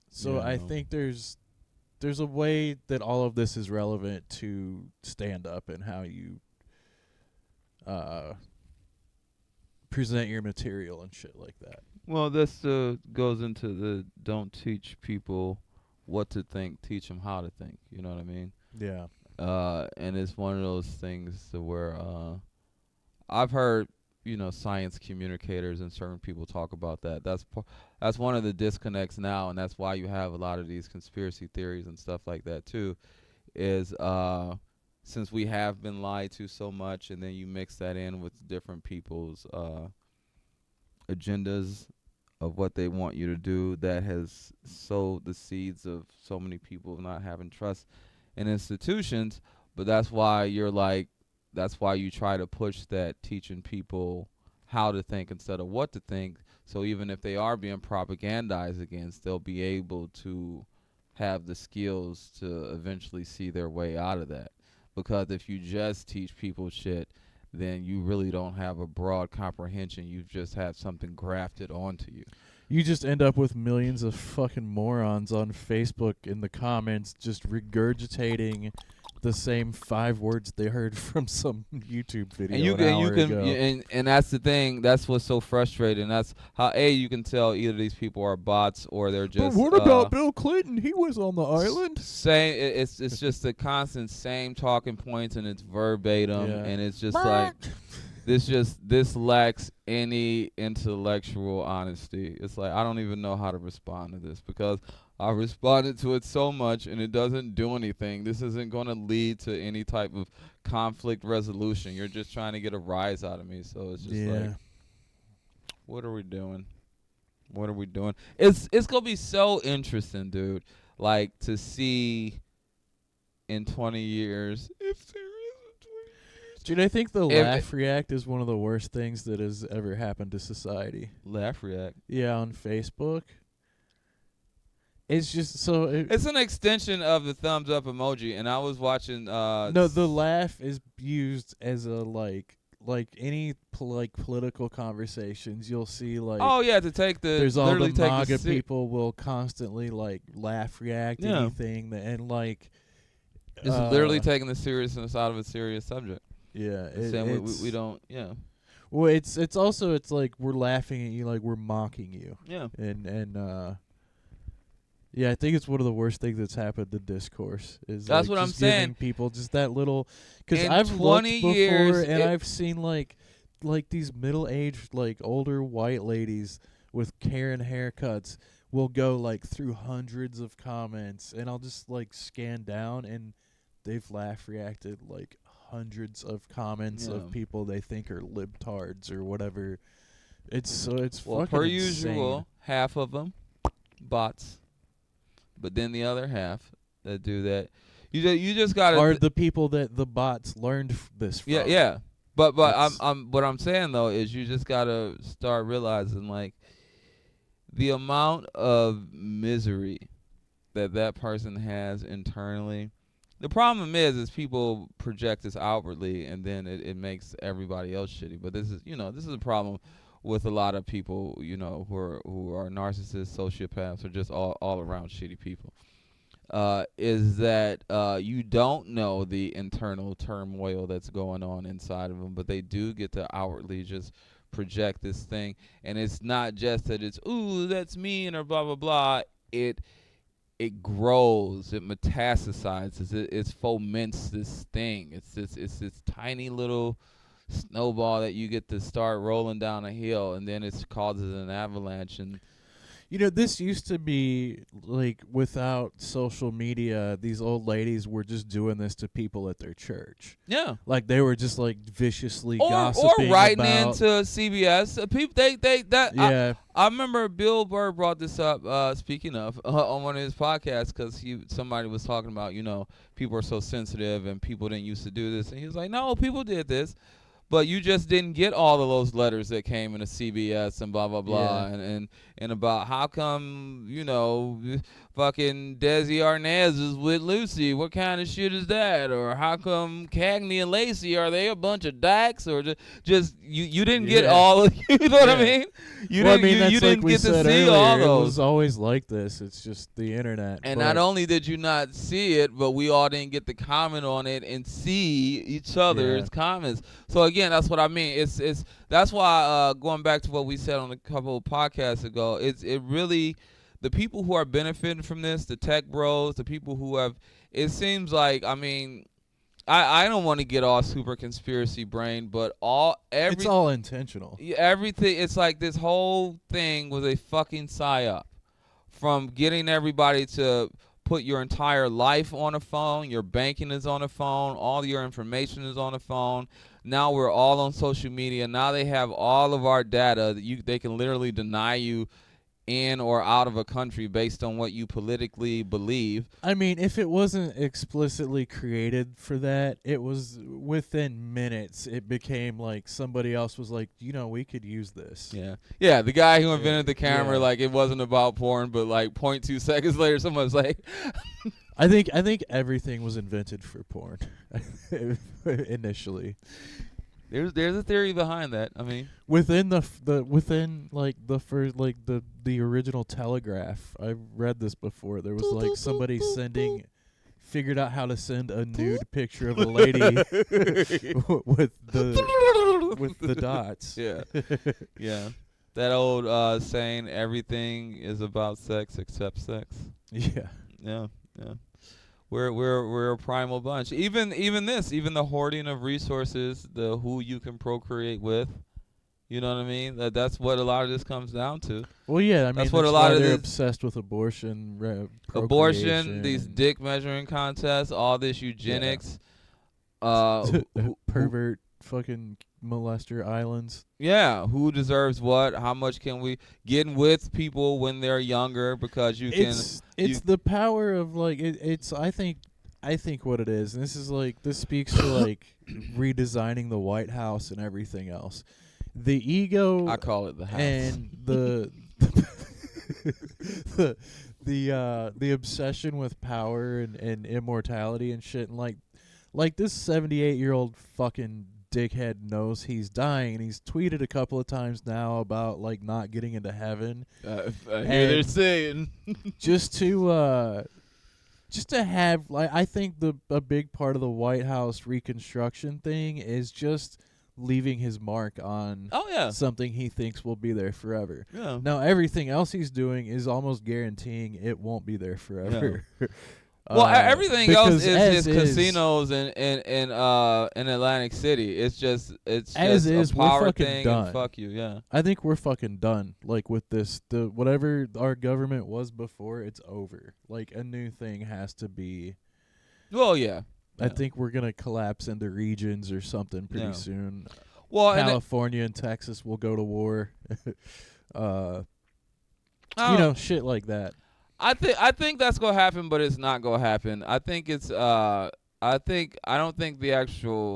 So I Yeah. think there's a way that all of this is relevant to stand up and how you uh present your material and shit like that. Well, this goes into the don't teach people what to think, teach them how to think. You know what I mean? Yeah. And it's one of those things to where I've heard, science communicators and certain people talk about that. That's one of the disconnects now, and that's why you have a lot of these conspiracy theories and stuff like that too. Is since we have been lied to so much, and then you mix that in with different people's agendas of what they want you to do, that has sowed the seeds of so many people not having trust in institutions. But that's why you try to push that, teaching people how to think instead of what to think. So even if they are being propagandized against, they'll be able to have the skills to eventually see their way out of that. Because if you just teach people shit, then you really don't have a broad comprehension. You just have something grafted onto you. You just end up with millions of fucking morons on Facebook in the comments just regurgitating the same 5 words they heard from some YouTube video And you an can hour ago. and that's the thing. That's what's so frustrating. That's how you can tell either these people are bots or they're But just. what about Bill Clinton? He was on the island. Same. It's just the constant same talking points, and it's verbatim, Yeah. and it's just like this lacks any intellectual honesty. It's like I don't even know how to respond to this because I responded to it so much and it doesn't do anything. This isn't going to lead to any type of conflict resolution. You're just trying to get a rise out of me. So it's just like, what are we doing? What are we doing? It's going to be so interesting, dude. Like to see in 20 years if there is a 20 years. Dude, I think the laugh react is one of the worst things that has ever happened to society. Laugh react. Yeah, on Facebook. It's just so. It's an extension of the thumbs up emoji, and I was watching. No, the laugh is used as a like any political conversations. You'll see oh yeah, to take the there's all the MAGA the people will constantly like laugh, react anything, and like it's literally taking the seriousness out of a serious subject. Yeah, saying we don't. Yeah. Well, it's also it's like we're laughing at you, like we're mocking you. Yeah. And yeah, I think it's one of the worst things that's happened to discourse. Is that's like what just I'm saying. Giving people just that little, because In I've 20 looked years, before and I've seen like these middle-aged like older white ladies with Karen haircuts will go like through hundreds of comments, and I'll just like scan down, and they've reacted like hundreds of comments of people they think are libtards or whatever. It's fucking per insane. usual, half of them bots. But then the other half that do that, you just gotta are the people that the bots learned this from. Yeah. But what I'm saying though is you just gotta start realizing like the amount of misery that person has internally. The problem is people project this outwardly, and then it makes everybody else shitty. But this is a problem with a lot of people, who are narcissists, sociopaths, or just all around shitty people, is that you don't know the internal turmoil that's going on inside of them, but they do get to outwardly just project this thing. And it's not just that it's, ooh, that's mean or blah, blah, blah. It grows, it metastasizes, it foments this thing. It's this tiny little snowball that you get to start rolling down a hill, and then it causes an avalanche. And this used to be like without social media, these old ladies were just doing this to people at their church. Yeah, like they were just like viciously or gossiping writing about into CBS. People yeah. I remember Bill Burr brought this up. Speaking of on one of his podcasts, because somebody was talking about people are so sensitive and people didn't used to do this, and he was like, no, people did this. But you just didn't get all of those letters that came into CBS and blah, blah, blah. Yeah. And about how come, fucking Desi Arnaz is with Lucy. What kind of shit is that? Or how come Cagney and Lacey, are they a bunch of dykes? Or just you didn't get all of, you know what I mean? You didn't get to see all those. It was always like this. It's just the internet. And not only did you not see it, but we all didn't get to comment on it and see each other's comments. So again, that's what I mean. It's that's why going back to what we said on a couple of podcasts ago, it really, the people who are benefiting from this, the tech bros, the people who have, it seems like, I mean, I don't want to get all super conspiracy brain, but it's all intentional. Everything, it's like this whole thing was a fucking psyop, from getting everybody to put your entire life on a phone, your banking is on a phone, all your information is on a phone. Now we're all on social media. Now they have all of our data. They can literally deny you in or out of a country based on what you politically believe. I mean, if it wasn't explicitly created for that, it was within minutes. It became like somebody else was like, we could use this. Yeah. The guy who invented the camera, like it wasn't about porn, but like 0.2 seconds later, someone's like. I think everything was invented for porn initially. There's a theory behind that. I mean, within the first the original telegraph. I've read this before. There was like somebody figured out how to send a nude picture of a lady with the dots. Yeah. That old saying, everything is about sex except sex. Yeah. We're a primal bunch. Even the hoarding of resources, the who you can procreate with. You know what I mean? That's what a lot of this comes down to. Well, yeah, I mean, that's what a lot of they're obsessed with abortion, these dick measuring contests, all this eugenics, pervert fucking molester islands. Yeah, who deserves what? How much can we get with people when they're younger? Because it's the power of like it's. I think what it is, and this speaks to like redesigning the White House and everything else. The ego. I call it the house. And the obsession with power and immortality and shit, and like this 78-year-old fucking dickhead knows he's dying, and he's tweeted a couple of times now about like not getting into heaven. I hear they're saying just to have, like, I think a big part of the White House reconstruction thing is just leaving his mark on something he thinks will be there forever. Yeah. Now everything else he's doing is almost guaranteeing it won't be there forever. Yeah. Well, everything else is casinos in Atlantic City. It's just a power thing. Done. And fuck you, yeah. I think we're fucking done. Like with this, whatever our government was before, it's over. Like a new thing has to be. Well, yeah. I think we're gonna collapse into regions or something pretty soon. Well, California and Texas will go to war. Shit like that. I think that's gonna happen, but it's not gonna happen. I think it's I don't think the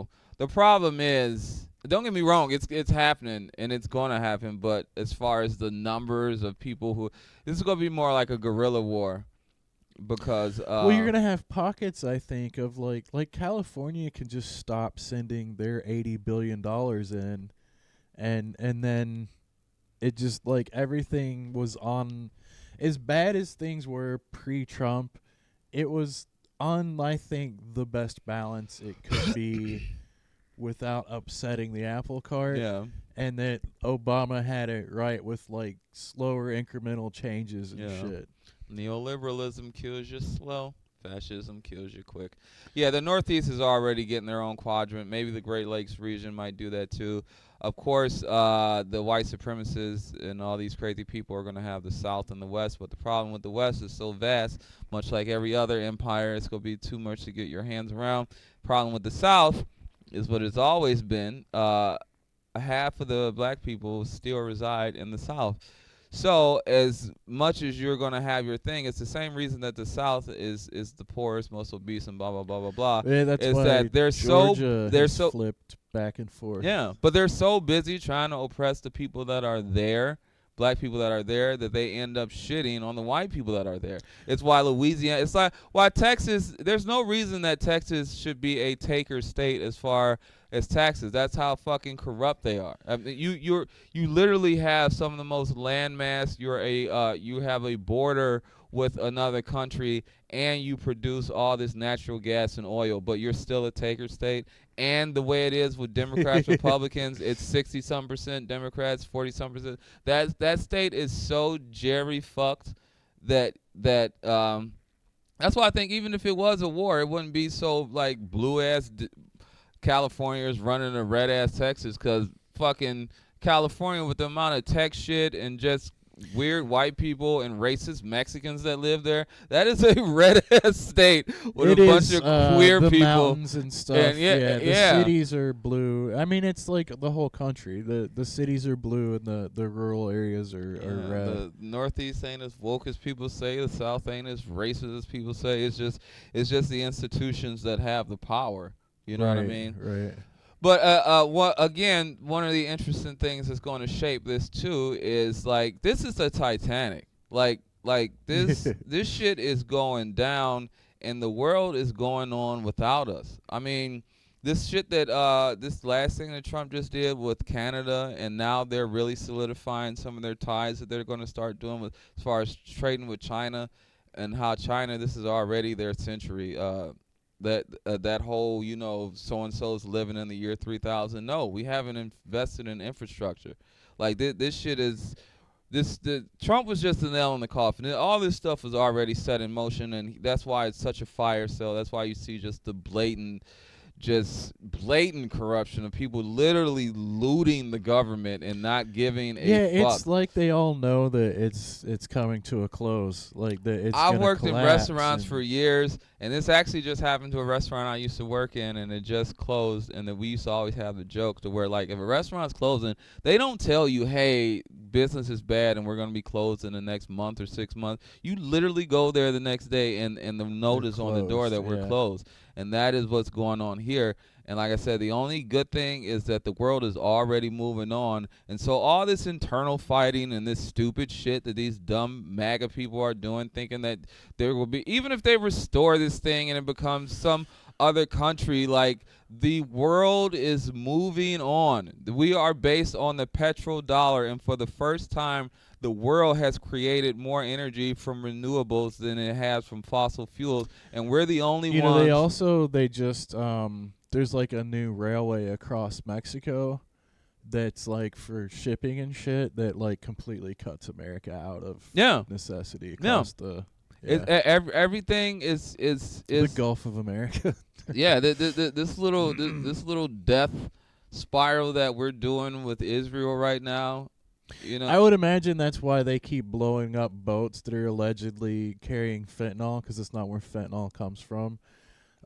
problem is, don't get me wrong, it's happening and it's gonna happen, but as far as the numbers of people this is gonna be more like a guerrilla war, because well, you're gonna have pockets, I think, of like California can just stop sending their $80 billion in, and then it just, like, everything was on. As bad as things were pre-Trump, it was on, I think, the best balance it could be without upsetting the apple cart. Yeah. And that Obama had it right with, like, slower incremental changes and shit. Neoliberalism kills you slow. Fascism kills you quick. Yeah, the Northeast is already getting their own quadrant. Maybe the Great Lakes region might do that too. Of course, the white supremacists and all these crazy people are going to have the South and the West, but the problem with the West is so vast, much like every other empire, it's going to be too much to get your hands around. Problem with the South is what it's always been. Half of the black people still reside in the South. So as much as you're going to have your thing, it's the same reason that the South is the poorest, most obese, and blah, blah, blah, blah, blah. Yeah, that's why that they're Georgia so flipped back and forth. Yeah, but they're so busy trying to oppress the people that are there, black people that are there, that they end up shitting on the white people that are there. It's why Louisiana, it's like why Texas, there's no reason that Texas should be a taker state as far as taxes. That's how fucking corrupt they are. I mean, you literally have some of the most landmass. You have a border with another country, and you produce all this natural gas and oil, but you're still a taker state. And the way it is with Democrats, Republicans, it's 60-some% Democrats, 40-some%. That state is so jerry fucked that that's why I think even if it was a war, it wouldn't be so like blue ass Californians running a red ass Texas, because fucking California, with the amount of tech shit and just weird white people and racist Mexicans that live there, that is a red ass state with a bunch of queer the people, mountains and stuff. And the cities are blue. I mean, it's like the whole country. The cities are blue and the rural areas are red. The Northeast ain't as woke as people say. The South ain't as racist as people say. It's just the institutions that have the power. You know what I mean? Right. But one of the interesting things that's going to shape this too is, like, this is the Titanic. Like this this shit is going down, and the world is going on without us. I mean, this shit that this last thing that Trump just did with Canada, and now they're really solidifying some of their ties that they're going to start doing with, as far as trading with China, and how China, this is already their century. That whole, so and so's living in the year 3000. No, we haven't invested in infrastructure. Like this shit is Trump was just a nail in the coffin. All this stuff was already set in motion, and that's why it's such a fire sale. That's why you see just the blatant corruption of people literally looting the government and not giving a fuck. It's like they all know that it's coming to a close. Like that it's I've worked in collapse restaurants for years, and this actually just happened to a restaurant I used to work in, and it just closed. And then we used to always have the joke to where, like, if a restaurant's closing, they don't tell you, hey, business is bad and we're going to be closed in the next month or 6 months. You literally go there the next day, and the note is on the door that we're closed. And that is what's going on here. And like I said, the only good thing is that the world is already moving on. And so all this internal fighting and this stupid shit that these dumb MAGA people are doing, thinking that there will be, even if they restore this thing and it becomes some other country, like, the world is moving on. We are based on the petrodollar, and for the first time, the world has created more energy from renewables than it has from fossil fuels, and we're the only ones. They just there's like a new railway across Mexico that's like for shipping and shit that like completely cuts America out of necessity across the everything is the Gulf of America. Yeah, this little death spiral that we're doing with Israel right now. I would imagine that's why they keep blowing up boats that are allegedly carrying fentanyl, because it's not where fentanyl comes from.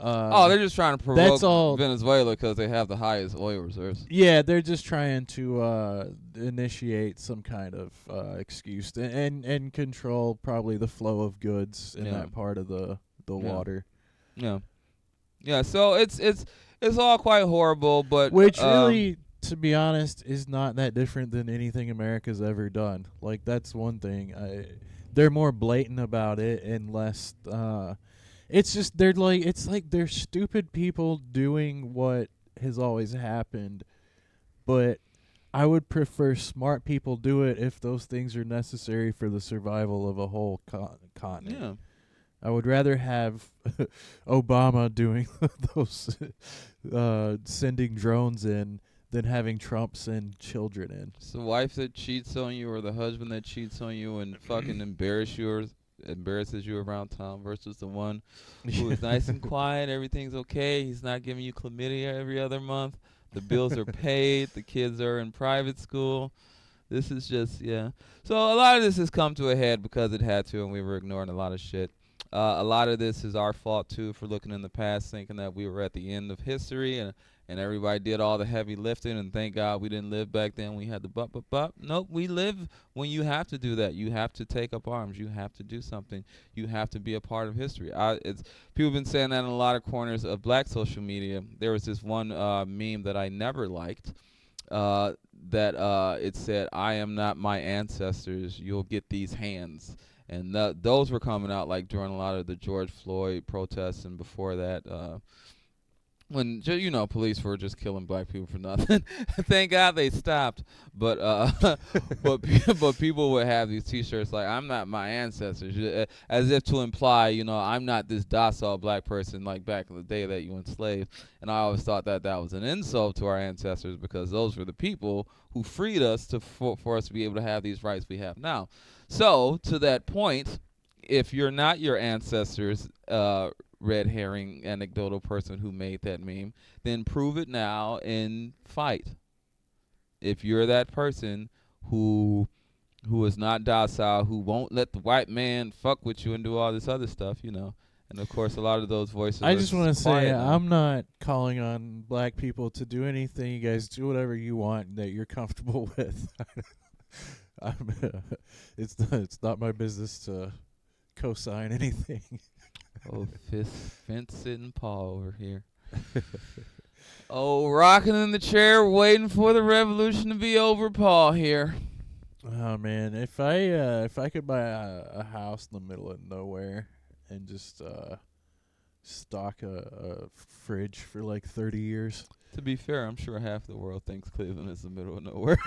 They're just trying to provoke Venezuela because they have the highest oil reserves. Yeah, they're just trying to initiate some kind of excuse and control probably the flow of goods in that part of the water. Yeah. So it's all quite horrible, but which really, to be honest, is not that different than anything America's ever done. Like, that's one thing. They're more blatant about it and less. It's just they're stupid people doing what has always happened, but I would prefer smart people do it if those things are necessary for the survival of a whole continent. Yeah. I would rather have Obama doing those sending drones in than having Trump send children in. It's the wife that cheats on you or the husband that cheats on you and fucking embarrasses you around town versus the one who is nice and quiet, everything's okay, he's not giving you chlamydia every other month, the bills are paid, the kids are in private school. This is just, So a lot of this has come to a head because it had to, and we were ignoring a lot of shit. A lot of this is our fault, too, for looking in the past, thinking that we were at the end of history and everybody did all the heavy lifting, and thank God we didn't live back then. We had the Nope, we live when you have to do that. You have to take up arms. You have to do something. You have to be a part of history. People have been saying that in a lot of corners of black social media. There was this one meme that I never liked that it said, "I am not my ancestors. You'll get these hands." And those were coming out like during a lot of the George Floyd protests and before that, when police were just killing black people for nothing. Thank God they stopped. But but people would have these T-shirts like, "I'm not my ancestors," as if to imply, I'm not this docile black person like back in the day that you enslaved. And I always thought that was an insult to our ancestors because those were the people who freed us for us to be able to have these rights we have now. So, to that point, if you're not your ancestors' red herring anecdotal person who made that meme, then prove it now and fight. If you're that person who is not docile, who won't let the white man fuck with you and do all this other stuff, And of course, a lot of those voices. I just want to say, I'm not calling on black people to do anything. You guys do whatever you want that you're comfortable with. It's not my business to co-sign anything. Fence sitting Paugh over here. Rocking in the chair, waiting for the revolution to be over. Paugh here. Oh man, if I could buy a house in the middle of nowhere and just stock a fridge for like 30 years. To be fair, I'm sure half the world thinks Cleveland is the middle of nowhere.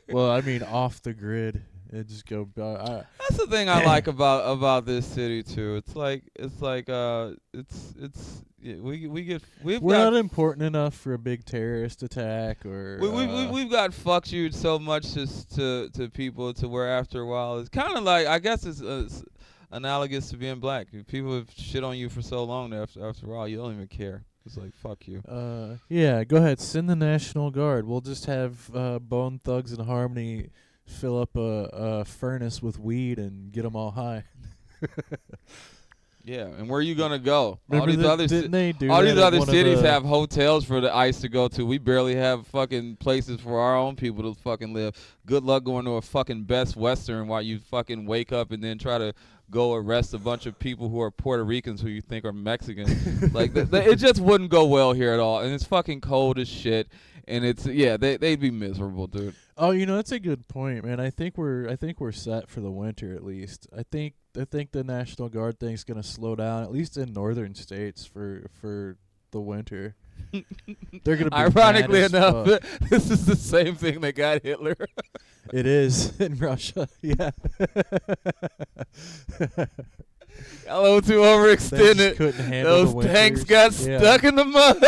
Well, I mean, off the grid. It just go. That's the thing I like about this city too. We're not important enough for a big terrorist attack or. We've got fucked you so much to people to where after a while it's kind of like, I guess it's analogous to being black. People have shit on you for so long that after a while you don't even care. It's like, fuck you. Yeah, go ahead. Send the National Guard. We'll just have Bone Thugs and Harmony fill up a furnace with weed and get them all high. Yeah, and where are you gonna go? Remember All these other cities have hotels for the ICE to go to. We barely have fucking places for our own people to fucking live. Good luck going to a fucking Best Western while you fucking wake up and then try to go arrest a bunch of people who are Puerto Ricans who you think are Mexican. Like it just wouldn't go well here at all. And it's fucking cold as shit. And it's they'd be miserable, dude. Oh, that's a good point, man. I think we're set for the winter at least. I think the National Guard thing's gonna slow down at least in northern states for the winter. They're gonna be ironically mad as enough, fuck. this is the same thing that got Hitler. It is in Russia. Yeah. A little too overextended. Couldn't handle Those the tanks winters. got stuck in the mud.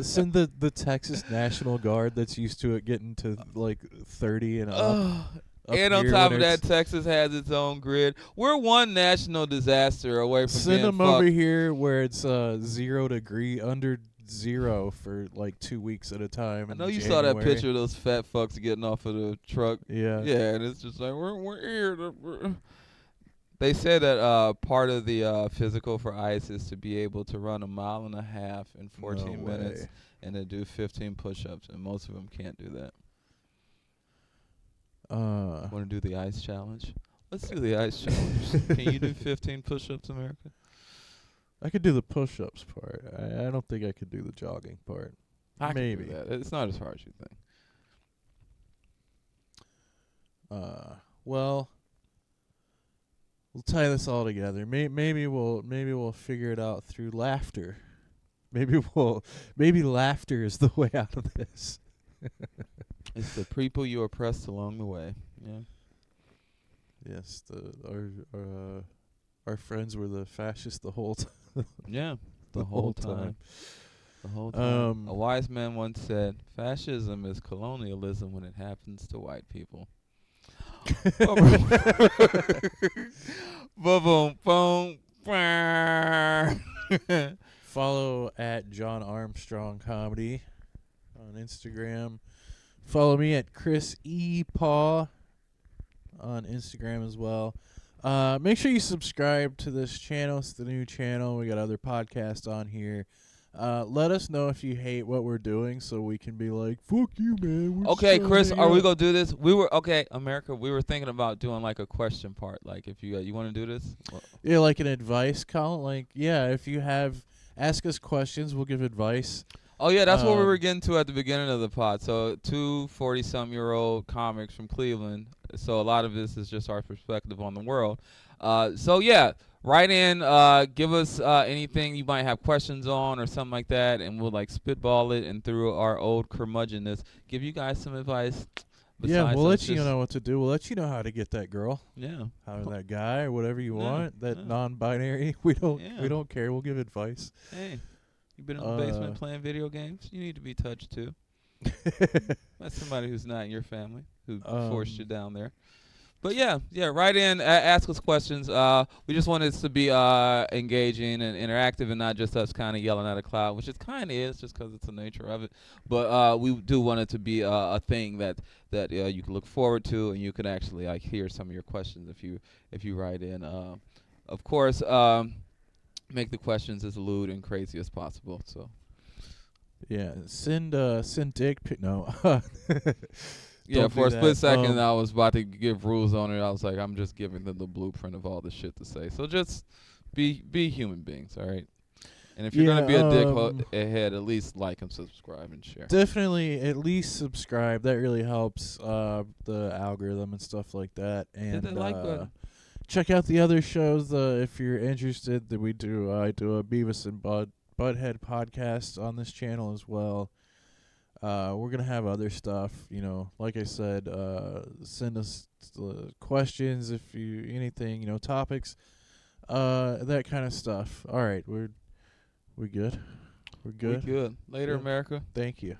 Send the Texas National Guard that's used to it getting to like 30 and up. And on top of that, Texas has its own grid. We're one national disaster away from send being them over here where it's 0 degree under 0 for like 2 weeks at a time. I know you saw that picture of those fat fucks getting off of the truck. Yeah. Yeah, and it's just like we're here. They said that part of the physical for ICE is to be able to run 1.5 miles in 14 minutes and to do 15 push-ups, and most of them can't do that. Want to do the ICE challenge? Let's do the ICE challenge. Can you do 15 push-ups, America? I could do the push-ups part. I don't think I could do the jogging part. Maybe. Can do that. It's not as hard as you think. Well, we'll tie this all together. Maybe we'll figure it out through laughter. Maybe laughter is the way out of this. It's the people you oppressed along the way. Yeah. Yes, our friends were the fascists the whole time. Yeah, the whole time. The whole time. A wise man once said, "Fascism is colonialism when it happens to white people." Boom, boom, boom. Follow at John Armstrong Comedy on Instagram. Follow me at Chris E. Paugh on Instagram as well. Make sure you subscribe to this channel. It's the new channel. We got other podcasts on here. Let us know if you hate what we're doing so we can be like, fuck you, man. Okay, Chris, are we going to do this? America, we were thinking about doing like a question part. Like if you want to do this? Yeah, like an advice column. Like, yeah, if you ask us questions, we'll give advice. Oh, yeah, that's what we were getting to at the beginning of the pod. So 2 40-some-year-old comics from Cleveland. So a lot of this is just our perspective on the world. So, yeah, write in. Give us anything you might have questions on or something like that, and we'll, like, spitball it and through our old curmudgeonness give you guys some advice. Yeah, we'll let you know what to do. We'll let you know how to get that girl. Yeah. How that guy or whatever you want. That non-binary. We don't care. We'll give advice. Hey. You've been in the basement playing video games? You need to be touched, too. That's somebody who's not in your family who forced you down there. But, yeah, write in, ask us questions. We just want this to be engaging and interactive and not just us kind of yelling at a cloud, which it kind of is just because it's the nature of it. But we do want it to be a thing that you can look forward to and you can actually like hear some of your questions if you write in. Of course, make the questions as lewd and crazy as possible. So, yeah, send dick pic. No. Yeah, for a split second, I was about to give rules on it. I was like, I'm just giving them the blueprint of all the shit to say. So just be human beings, all right? And if you're gonna be a dick ahead, at least like and subscribe and share. Definitely, at least subscribe. That really helps the algorithm and stuff like that. And hit that like button. Check out the other shows if you're interested. That I do a Beavis and Butthead podcast on this channel as well. We're gonna have other stuff, like I said. Send us questions if you anything, topics, that kind of stuff. All right, we good. We're good. We good. Later, yeah. America. Thank you.